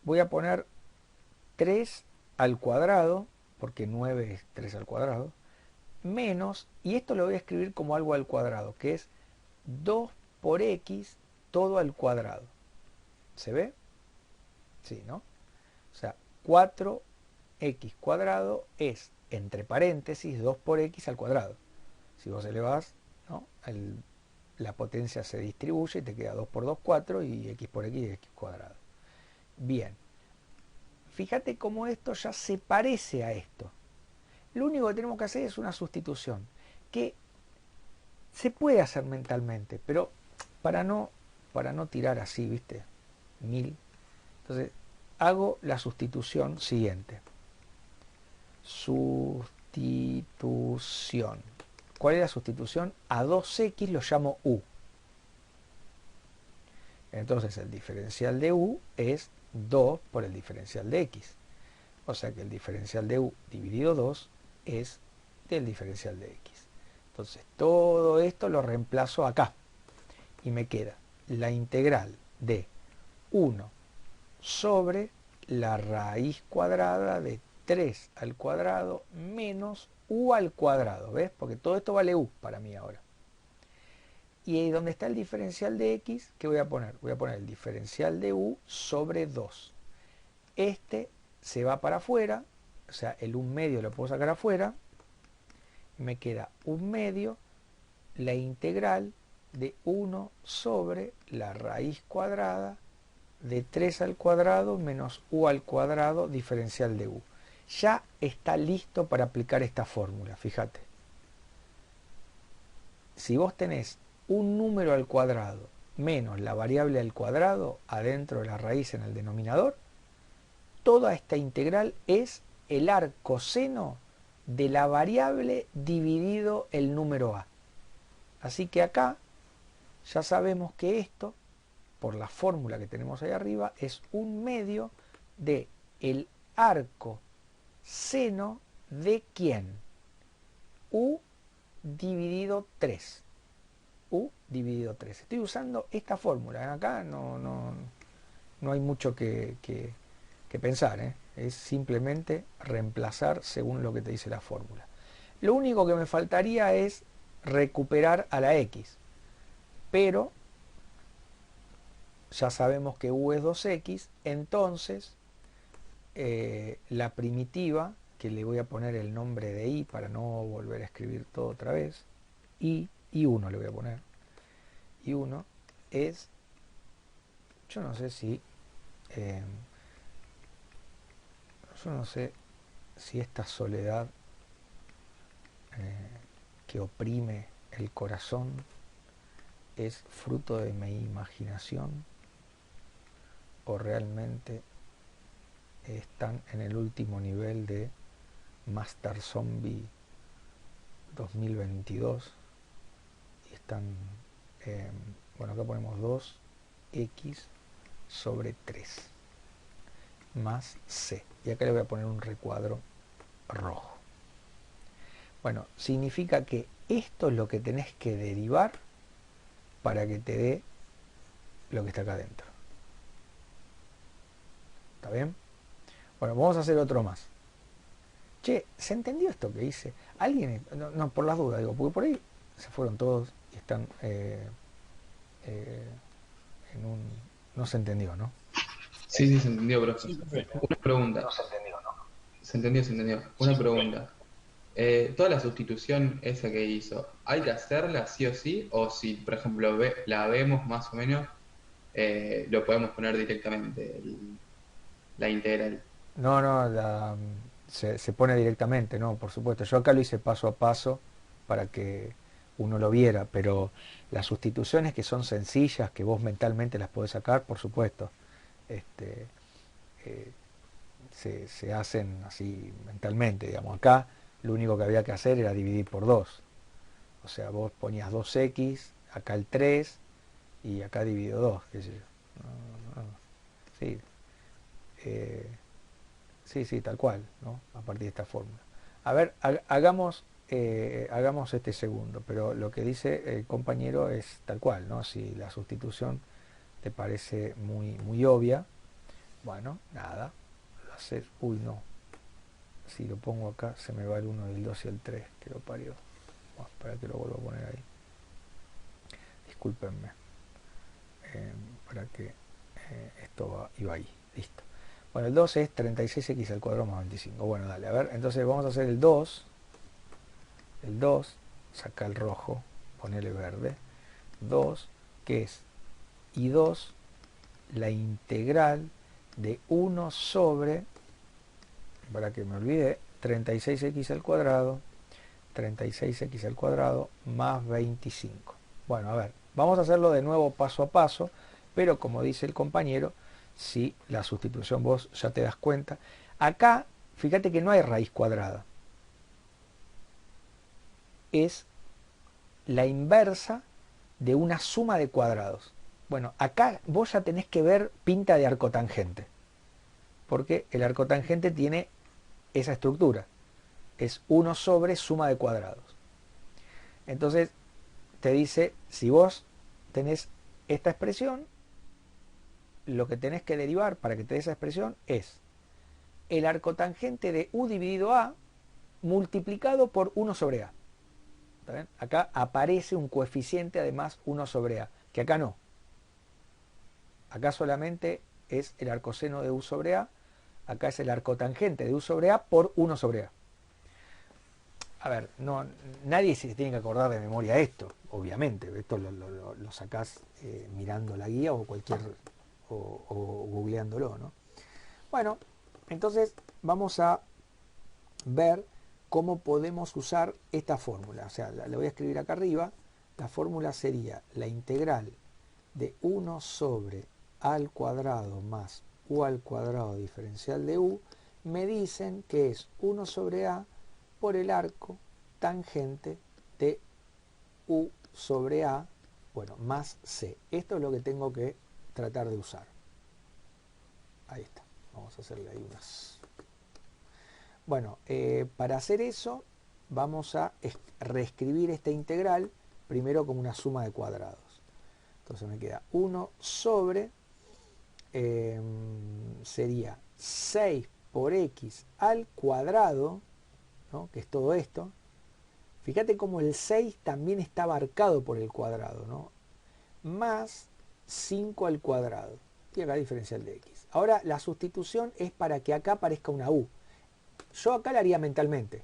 Voy a poner 3 al cuadrado, porque 9 es 3 al cuadrado, menos, y esto lo voy a escribir como algo al cuadrado, que es 2 por x todo al cuadrado. ¿Se ve? Sí, ¿no? O sea, 4x cuadrado es, entre paréntesis, 2 por x al cuadrado. Si vos elevás, ¿no?, la potencia se distribuye y te queda 2 por 2, 4, y x por x es x cuadrado. Bien, fíjate cómo esto ya se parece a esto. Lo único que tenemos que hacer es una sustitución, que se puede hacer mentalmente, pero para no tirar así, ¿viste? 1000. Entonces, hago la sustitución siguiente. Sustitución. ¿Cuál es la sustitución? A 2x lo llamo u. Entonces el diferencial de u es 2 por el diferencial de x. O sea que el diferencial de u dividido 2 es del diferencial de x. Entonces todo esto lo reemplazo acá. Y me queda la integral de 1 sobre la raíz cuadrada de 3 al cuadrado menos u al cuadrado. ¿Ves? Porque todo esto vale u para mí ahora. Y ahí donde está el diferencial de x, ¿qué voy a poner? Voy a poner el diferencial de u sobre 2. Este se va para afuera, o sea, el 1 medio lo puedo sacar afuera. Me queda 1 medio, la integral de 1 sobre la raíz cuadrada de 3 al cuadrado menos u al cuadrado diferencial de u. Ya está listo para aplicar esta fórmula, fíjate. Si vos tenés un número al cuadrado menos la variable al cuadrado adentro de la raíz en el denominador, toda esta integral es el arcoseno de la variable dividido el número a. Así que acá ya sabemos que esto, por la fórmula que tenemos ahí arriba, es 1 medio de el arco seno de ¿quién? U dividido 3. U dividido 3. Estoy usando esta fórmula. Acá no hay mucho que pensar, ¿eh? Es simplemente reemplazar según lo que te dice la fórmula. Lo único que me faltaría es recuperar a la x. Pero ya sabemos que u es 2x, entonces la primitiva, que le voy a poner el nombre de i para no volver a escribir todo otra vez, i1 le voy a poner, i1 es yo no sé si eh, yo no sé si esta soledad que oprime el corazón es fruto de mi imaginación o realmente están en el último nivel de Master Zombie 2022 y están, bueno, acá ponemos 2x sobre 3 más c, y acá le voy a poner un recuadro rojo. Bueno, significa que esto es lo que tenés que derivar para que te dé lo que está acá adentro. ¿Está bien? Bueno, vamos a hacer otro más. Che, ¿se entendió esto que hice? Alguien, no, no, por las dudas, digo, porque por ahí se fueron todos y están en un... No se entendió, ¿no? Sí, sí, se entendió, profe. Sí, profe. Una pregunta. No se entendió, ¿no? Se entendió, se entendió. Sí, Una profe. pregunta. Toda la sustitución esa que hizo, ¿hay que hacerla sí o sí? O si, por ejemplo, la vemos más o menos, lo podemos poner directamente, la integral. No, no, se pone directamente, no, por supuesto. Yo acá lo hice paso a paso para que uno lo viera, pero las sustituciones que son sencillas, que vos mentalmente las podés sacar, por supuesto, este, eh, se hacen así mentalmente, digamos. Acá lo único que había que hacer era dividir por 2. O sea, vos ponías 2x, acá el 3 y acá dividido 2, qué sé yo. No, no, sí, eh, sí, sí, tal cual, ¿no? A partir de esta fórmula. A ver, hagamos este segundo, pero lo que dice el compañero es tal cual, ¿no? Si la sustitución te parece muy obvia, bueno, nada, hacer, uy, no, si lo pongo acá se me va el 1 el 2 y el 3, que lo parió. Bueno, para que lo vuelva a poner ahí. Discúlpenme, para que esto iba ahí, listo. Bueno, el 2 es 36x al cuadrado más 25. Bueno, dale, a ver, entonces vamos a hacer el 2. El 2, saca el rojo, ponele verde. 2, que es I2, la integral de 1 sobre, para que me olvide, 36x al cuadrado, 36x al cuadrado más 25. Bueno, a ver, vamos a hacerlo de nuevo paso a paso, pero como dice el compañero, si la sustitución vos ya te das cuenta, acá fíjate que no hay raíz cuadrada, es la inversa de una suma de cuadrados. Bueno, acá vos ya tenés que ver pinta de arcotangente, porque el arcotangente tiene esa estructura, es 1 sobre suma de cuadrados. Entonces te dice, si vos tenés esta expresión, lo que tenés que derivar para que te dé esa expresión es el arcotangente de u dividido a multiplicado por 1 sobre a. ¿Está bien? Acá aparece un coeficiente además 1 sobre a, que acá no. Acá solamente es el arcoseno de u sobre a, acá es el arcotangente de u sobre a por 1 sobre a. A ver, no, nadie se tiene que acordar de memoria esto, obviamente. Esto lo sacás mirando la guía o cualquier o googleándolo, ¿no? Bueno, entonces vamos a ver cómo podemos usar esta fórmula. O sea, la voy a escribir acá arriba. La fórmula sería la integral de 1 sobre a al cuadrado más u al cuadrado diferencial de u. Me dicen que es 1 sobre a por el arco tangente de u sobre a, bueno, más c. Esto es lo que tengo que tratar de usar. Ahí está. Vamos a hacerle ahí unas. Bueno, para hacer eso vamos a reescribir esta integral primero como una suma de cuadrados. Entonces me queda 1 sobre, sería 6 por x al cuadrado, ¿no? Que es todo esto. Fíjate cómo el 6 también está abarcado por el cuadrado, ¿no? Más 5 al cuadrado. Y acá diferencial de x. Ahora la sustitución es para que acá aparezca una u. Yo acá la haría mentalmente.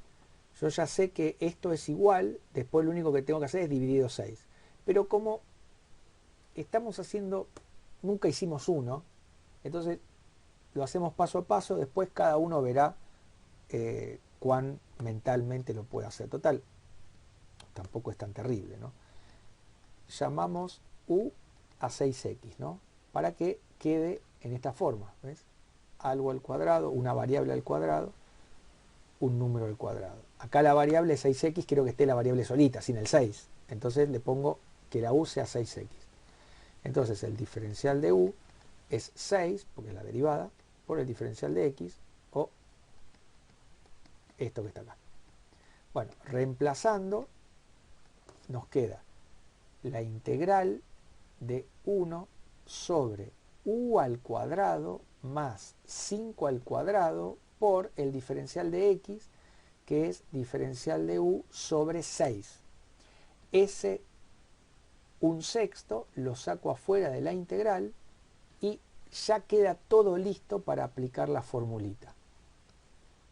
Yo ya sé que esto es igual, después lo único que tengo que hacer es dividido 6. Pero como estamos haciendo nunca hicimos uno, entonces lo hacemos paso a paso, después cada uno verá cuán mentalmente lo puede hacer. Total, tampoco es tan terrible, ¿no? Llamamos u a 6x, ¿no? Para que quede en esta forma, ¿ves? Algo al cuadrado, una variable al cuadrado, un número al cuadrado. Acá la variable 6x, quiero que esté la variable solita, sin el 6. Entonces le pongo que la u sea 6x. Entonces el diferencial de u es 6, porque es la derivada, por el diferencial de x, o esto que está acá. Bueno, reemplazando, nos queda la integral de 1 sobre u al cuadrado más 5 al cuadrado por el diferencial de x, que es diferencial de u sobre 6. Ese 1/6 lo saco afuera de la integral y ya queda todo listo para aplicar la formulita.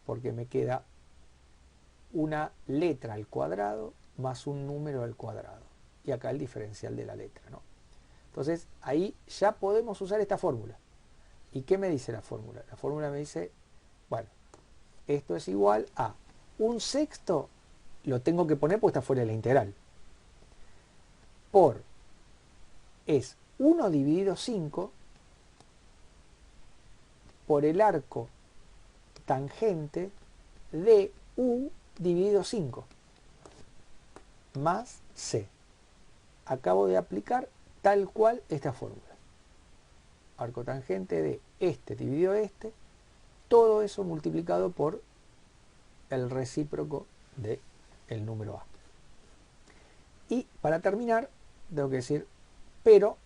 Porque me queda una letra al cuadrado más un número al cuadrado. Y acá el diferencial de la letra, ¿no? Entonces ahí ya podemos usar esta fórmula. ¿Y qué me dice la fórmula? La fórmula me dice, bueno, esto es igual a 1/6, lo tengo que poner porque está fuera de la integral, por, es 1 dividido 5 por el arco tangente de u dividido 5 más c. Acabo de aplicar tal cual esta fórmula. Arco tangente de este dividido este, todo eso multiplicado por el recíproco del número a. Y para terminar, tengo que decir, pero,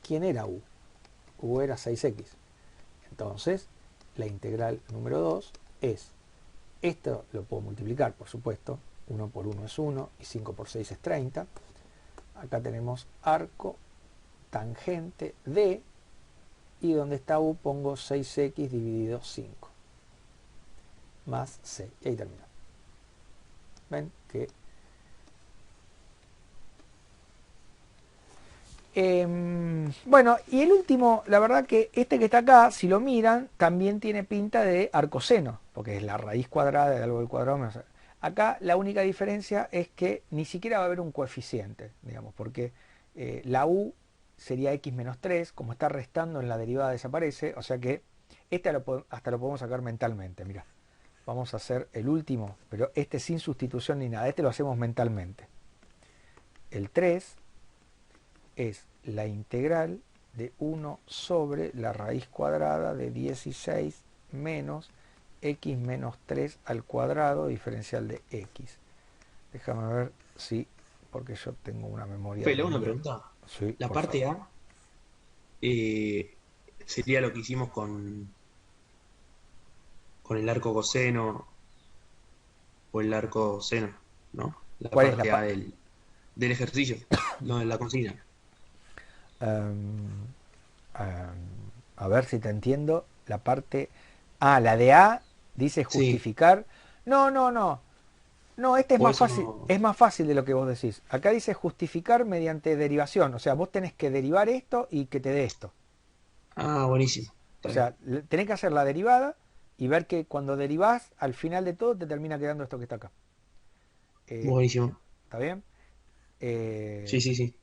¿quién era u? U era 6x. Entonces, la integral número 2 es, esto lo puedo multiplicar, por supuesto, 1 por 1 es 1 y 5 por 6 es 30. Acá tenemos arco tangente de, y donde está u pongo 6x dividido 5 más c, y ahí termina. Ven que bueno, y el último, la verdad que este que está acá, si lo miran, también tiene pinta de arcoseno, porque es la raíz cuadrada de algo al cuadrado menos. Acá la única diferencia es que ni siquiera va a haber un coeficiente, digamos, porque la u sería x menos 3, como está restando en la derivada desaparece, o sea que este hasta lo podemos sacar mentalmente, mira. Vamos a hacer el último, pero este sin sustitución ni nada, este lo hacemos mentalmente. El 3 es la integral de 1 sobre la raíz cuadrada de 16 menos x menos 3 al cuadrado diferencial de x. Déjame ver si, porque yo tengo una memoria... Fede, una pregunta. Sí, La por parte favor. A sería lo que hicimos con el arco coseno o el arco seno, ¿no? La ¿Cuál es la parte A del ejercicio, no de la consigna. A ver si te entiendo. La parte... Ah, la de A dice Sí, justificar. No, no, no. No, este es o más eso fácil, no. es más fácil de lo que vos decís. Acá dice justificar mediante derivación. O sea, vos tenés que derivar esto y que te dé esto. Ah, buenísimo. O Está bien. sea, tenés que hacer la derivada y ver que cuando derivás, al final de todo te termina quedando esto que está acá. Eh, Buenísimo. ¿Está bien? Sí, Eh, sí, sí.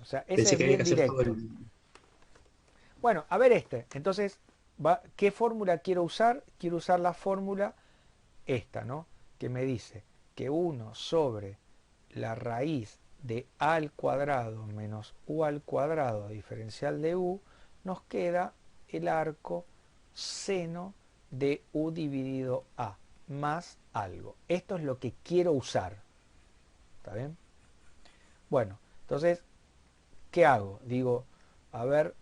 o sea, ese Pensé es que había que bien hacer todo directo. Bueno, a ver este. Entonces, ¿qué fórmula quiero usar? Quiero usar la fórmula esta, ¿no? Que me dice que 1 sobre la raíz de a al cuadrado menos u al cuadrado diferencial de u, nos queda el arco seno de u dividido a más algo. Esto es lo que quiero usar. ¿Está bien? Bueno, entonces, ¿qué hago? Digo, a ver,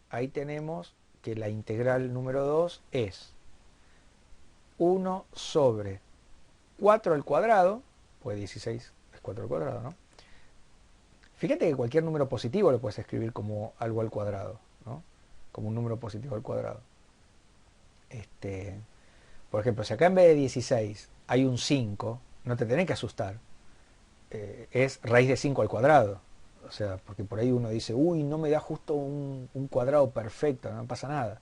ahí tenemos que la integral número 2 es 1 sobre 4 al cuadrado, pues 16 es 4 al cuadrado, ¿no? Fíjate que cualquier número positivo lo puedes escribir como algo al cuadrado, ¿no? Como un número positivo al cuadrado. Por ejemplo, si acá en vez de 16 hay un 5, no te tenés que asustar. Es raíz de 5 al cuadrado. O sea, porque por ahí uno dice, uy, no me da justo un cuadrado perfecto, no pasa nada.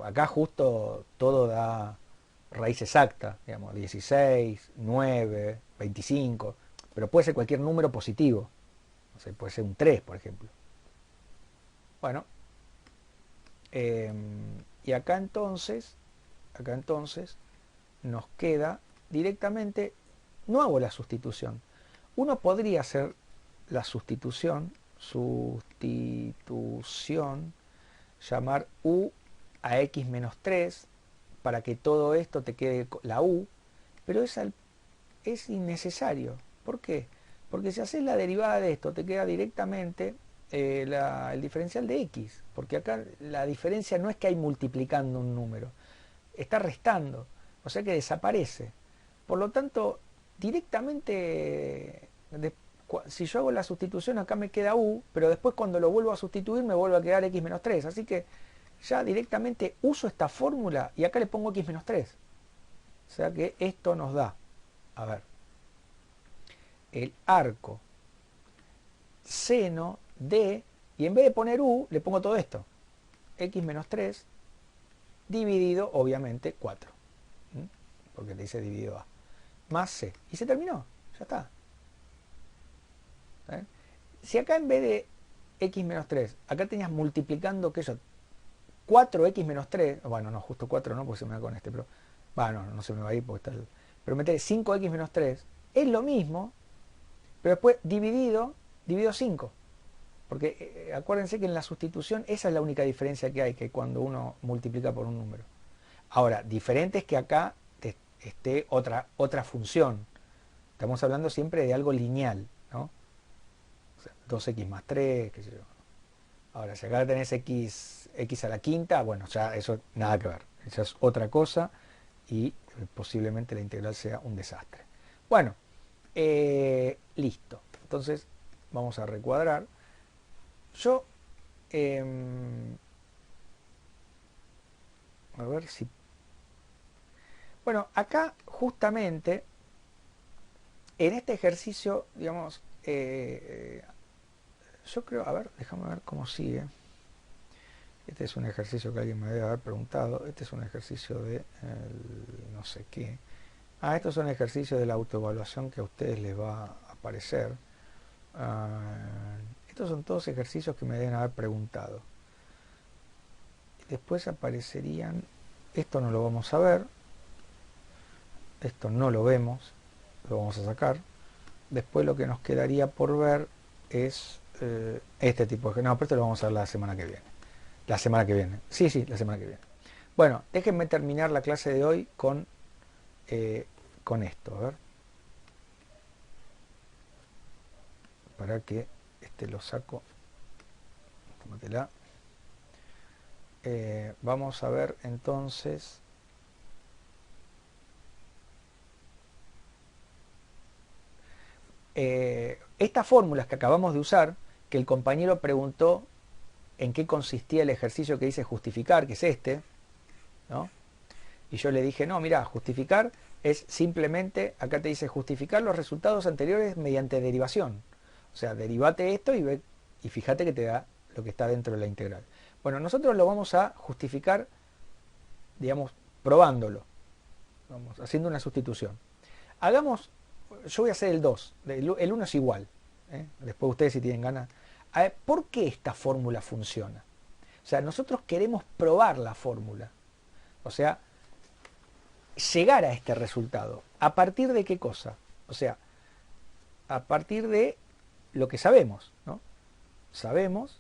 Acá justo todo da raíz exacta, digamos, 16, 9, 25, pero puede ser cualquier número positivo. O sea, puede ser un 3, por ejemplo. Bueno, eh, y acá entonces nos queda directamente, no hago la sustitución. Uno podría hacer la sustitución, llamar u a x menos 3 para que todo esto te quede la u, pero es innecesario. ¿Por qué? Porque si haces la derivada de esto te queda directamente el diferencial de x, porque acá la diferencia no es que hay multiplicando un número, está restando, o sea que desaparece. Por lo tanto, directamente, si yo hago la sustitución acá me queda u, pero después cuando lo vuelvo a sustituir me vuelve a quedar x menos 3, así que ya directamente uso esta fórmula y acá le pongo x menos 3. O sea que esto nos da, a ver, el arco seno de, y en vez de poner u, le pongo todo esto, x menos 3 dividido, obviamente, 4, porque le dice dividido a, más c, y se terminó, ya está. ¿Eh? Si acá en vez de x menos 3, acá tenías multiplicando, que yo, 4x menos 3, bueno, no, justo 4 no, porque se me va con este, pero, bueno, no se me va a ir porque está el, pero meter 5x menos 3, es lo mismo, pero después dividido 5. Porque acuérdense que en la sustitución esa es la única diferencia que hay, que cuando uno multiplica por un número. Ahora, diferente es que acá esté otra función. Estamos hablando siempre de algo lineal, ¿no? O sea, 2x más 3, qué sé yo. Ahora, si acá tenés x a la quinta, bueno, ya eso nada que ver. Esa es otra cosa y posiblemente la integral sea un desastre. Bueno, listo. Entonces, vamos a recuadrar. Yo, a ver si... Bueno, acá justamente, en este ejercicio, digamos, yo creo, a ver, déjame ver cómo sigue. Este es un ejercicio que alguien me debe haber preguntado. Este es un ejercicio de no sé qué. Ah, estos son ejercicios de la autoevaluación que a ustedes les va a aparecer. Estos son todos ejercicios que me deben haber preguntado. Después aparecerían, esto no lo vamos a ver, esto no lo vemos, lo vamos a sacar. Después lo que nos quedaría por ver es este tipo de... No, pero esto lo vamos a ver la semana que viene. La semana que viene. Sí, la semana que viene. Bueno, déjenme terminar la clase de hoy con esto. A ver. Para que lo saco. Tómatela. Vamos a ver entonces... estas fórmulas que acabamos de usar, que el compañero preguntó en qué consistía el ejercicio que dice justificar, que es este, ¿no? Y yo le dije, no, mira, justificar es simplemente, acá te dice justificar los resultados anteriores mediante derivación. O sea, derivate esto y fíjate que te da lo que está dentro de la integral. Bueno, nosotros lo vamos a justificar, digamos, probándolo. Vamos, haciendo una sustitución. Hagamos, yo voy a hacer el 2, el 1 es igual. Después ustedes si tienen ganas. A ver, ¿por qué esta fórmula funciona? O sea, nosotros queremos probar la fórmula. O sea, llegar a este resultado. ¿A partir de qué cosa? O sea, a partir de lo que sabemos, ¿no? Sabemos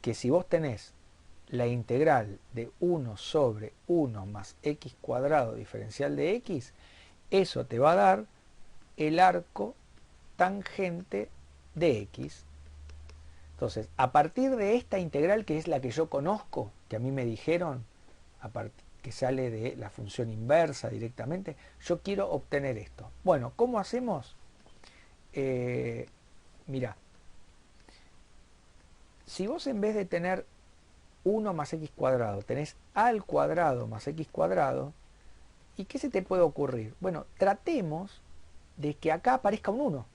que si vos tenés la integral de 1 sobre 1 más x cuadrado diferencial de x, eso te va a dar el arco tangente de x. Entonces, a partir de esta integral, que es la que yo conozco, que a mí me dijeron, que sale de la función inversa directamente, yo quiero obtener esto. Bueno, ¿cómo hacemos? Mirá, si vos en vez de tener 1 más x cuadrado, tenés al cuadrado más x cuadrado, ¿y qué se te puede ocurrir? Bueno, tratemos de que acá aparezca un 1.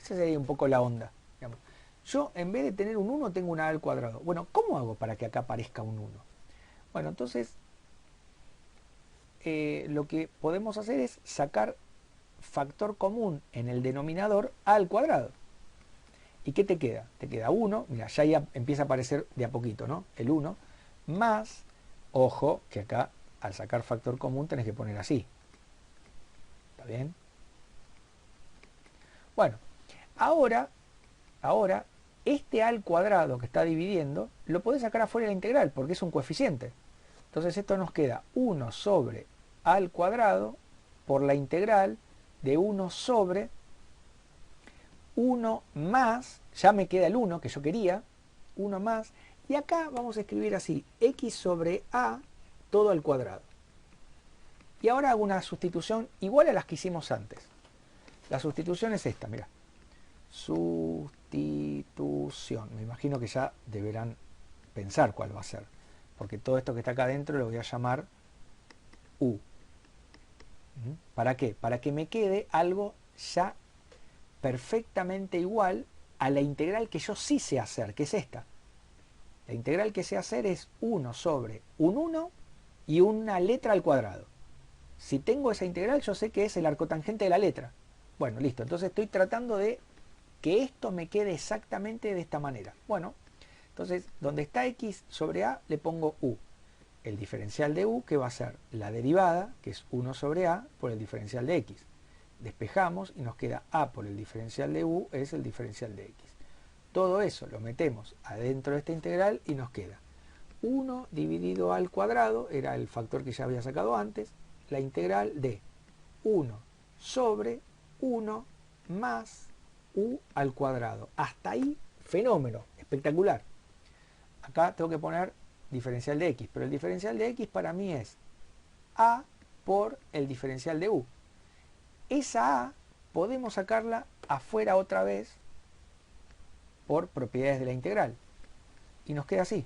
Esa sería un poco la onda, digamos. Yo, en vez de tener un 1, tengo una a al cuadrado. Bueno, ¿cómo hago para que acá aparezca un 1? Bueno, entonces, lo que podemos hacer es sacar factor común en el denominador a al cuadrado. ¿Y qué te queda? Te queda 1, mira, ya empieza a aparecer de a poquito, ¿no? El 1, más, ojo, que acá al sacar factor común tenés que poner así. ¿Está bien? Bueno, ahora, este a al cuadrado que está dividiendo, lo podés sacar afuera de la integral, porque es un coeficiente. Entonces esto nos queda 1 sobre a al cuadrado por la integral de 1 sobre 1 más, ya me queda el 1 que yo quería, 1 más, y acá vamos a escribir así, x sobre a todo al cuadrado. Y ahora hago una sustitución igual a las que hicimos antes. La sustitución es esta, mira. Sustitución. Me imagino que ya deberán pensar cuál va a ser, porque todo esto que está acá adentro lo voy a llamar u. ¿Para qué? Para que me quede algo ya perfectamente igual a la integral que yo sí sé hacer, que es esta. La integral que sé hacer es 1 sobre un 1 y una letra al cuadrado. Si tengo esa integral, yo sé que es el arcotangente de la letra. Bueno, listo. Entonces estoy tratando de que esto me quede exactamente de esta manera. Bueno, entonces donde está x sobre a le pongo u. El diferencial de u, que va a ser la derivada, que es 1 sobre a por el diferencial de x. Despejamos y nos queda a por el diferencial de u es el diferencial de x. Todo eso lo metemos adentro de esta integral y nos queda 1 dividido al cuadrado, era el factor que ya había sacado antes, la integral de 1 sobre 1 más u al cuadrado. Hasta ahí, fenómeno, espectacular. Acá tengo que poner diferencial de x, pero el diferencial de x para mí es a por el diferencial de u. Esa a podemos sacarla afuera otra vez por propiedades de la integral. Y nos queda así.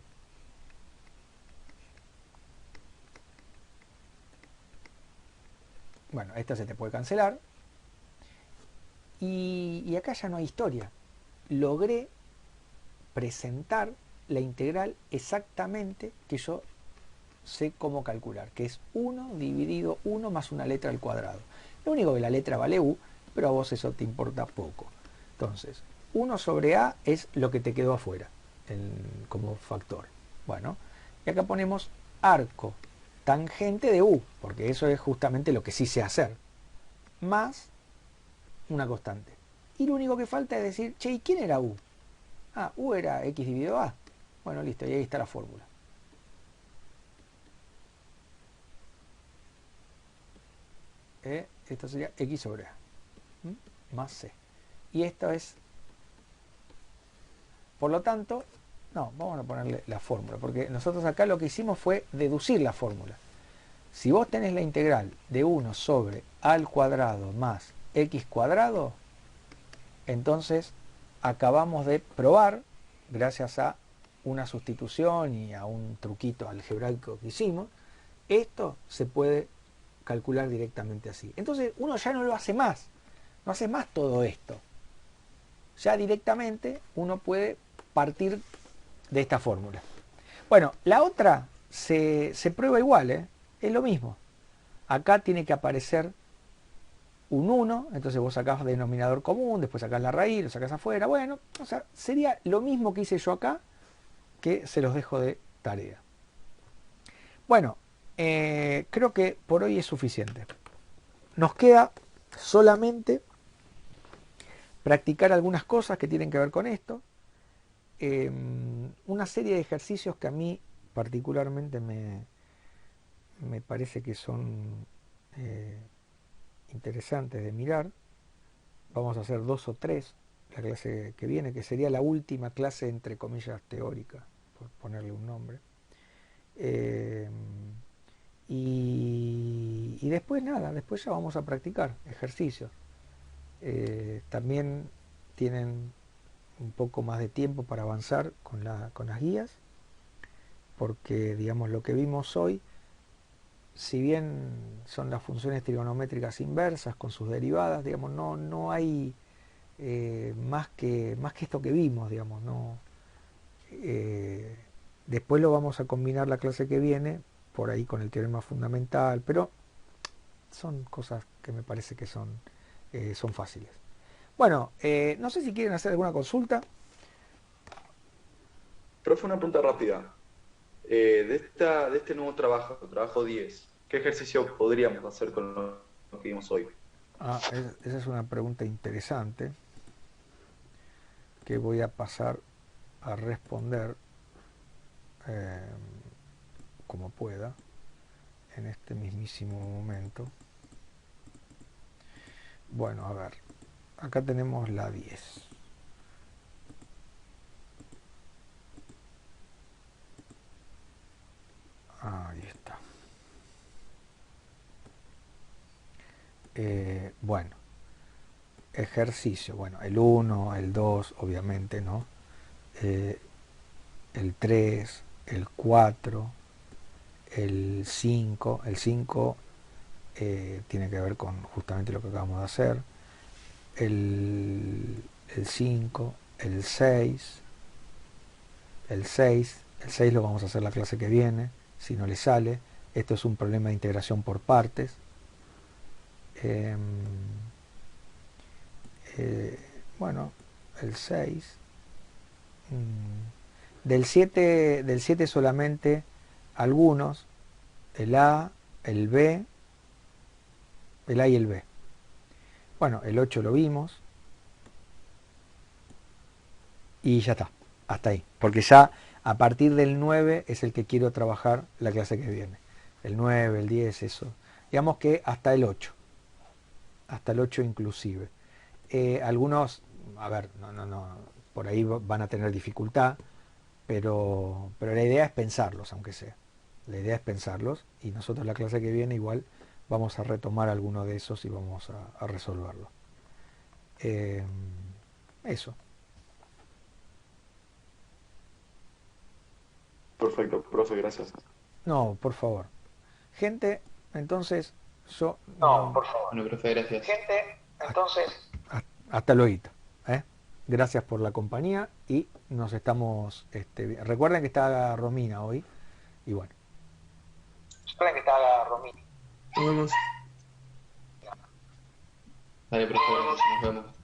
Bueno, esta se te puede cancelar. Y acá ya no hay historia. Logré presentar la integral exactamente que yo sé cómo calcular, que es 1 dividido 1 más una letra al cuadrado. Lo único que la letra vale u, pero a vos eso te importa poco. Entonces, 1 sobre a es lo que te quedó afuera como factor. Bueno, y acá ponemos arco tangente de u, porque eso es justamente lo que sí sé hacer, más una constante. Y lo único que falta es decir, che, ¿y quién era u? Ah, u era x dividido a. Bueno, listo, y ahí está la fórmula. Esto sería x sobre a más c. Y esto es, por lo tanto, no, vamos a ponerle la fórmula, porque nosotros acá lo que hicimos fue deducir la fórmula. Si vos tenés la integral de 1 sobre a al cuadrado más x cuadrado, entonces acabamos de probar, gracias a una sustitución y a un truquito algebraico que hicimos, esto se puede calcular directamente así. Entonces uno ya no lo hace más, no hace más todo esto. Ya directamente uno puede partir de esta fórmula. Bueno, la otra se prueba igual, es lo mismo. Acá tiene que aparecer un 1, entonces vos sacás denominador común, después sacás la raíz, lo sacás afuera. Bueno, o sea, sería lo mismo que hice yo acá, que se los dejo de tarea. Bueno, creo que por hoy es suficiente. Nos queda solamente practicar algunas cosas que tienen que ver con esto. Una serie de ejercicios que a mí particularmente me parece que son interesantes de mirar. Vamos a hacer 2 o 3 la clase que viene, que sería la última clase entre comillas teórica, por ponerle un nombre. Y después nada, después ya vamos a practicar ejercicios. También tienen un poco más de tiempo para avanzar con las guías, porque digamos lo que vimos hoy, si bien son las funciones trigonométricas inversas con sus derivadas, digamos no hay más que esto que vimos, digamos, ¿no? Después lo vamos a combinar la clase que viene, por ahí con el teorema fundamental, pero son cosas que me parece que son fáciles. Bueno, no sé si quieren hacer alguna consulta. Profe, una pregunta rápida. De este nuevo trabajo 10, ¿qué ejercicio podríamos hacer con lo que vimos hoy? Esa es una pregunta interesante que voy a pasar a responder eh, como pueda en este mismísimo momento. Bueno, a ver, acá tenemos la 10. Ahí está. Bueno, ejercicio. Bueno, el 1, el 2, obviamente, ¿no? El 3, el 4, el 5. El 5 tiene que ver con justamente lo que acabamos de hacer. El 5, el 6, el 6. El 6 lo vamos a hacer la clase que viene, si no le sale. Esto es un problema de integración por partes. Bueno, el 6. Del 7 solamente algunos, el A, el B, el A y el B. Bueno, el 8 lo vimos y ya está, hasta ahí. Porque ya a partir del 9 es el que quiero trabajar la clase que viene. El 9, el 10, eso. Digamos que hasta el 8. Hasta el 8 inclusive. Algunos, a ver, no, por ahí van a tener dificultad, pero la idea es pensarlos, aunque sea. La idea es pensarlos y nosotros la clase que viene igual vamos a retomar alguno de esos y vamos a resolverlo. Eso. Perfecto, profe, gracias. No, por favor. Gente, entonces yo... No, por favor. Bueno, profe, gracias. Gente, entonces... Hasta luego. Gracias por la compañía y nos estamos... recuerden que está Romina hoy y bueno. Esperen que está Romina. Nos vemos. Dale, profe, gracias. Nos vemos.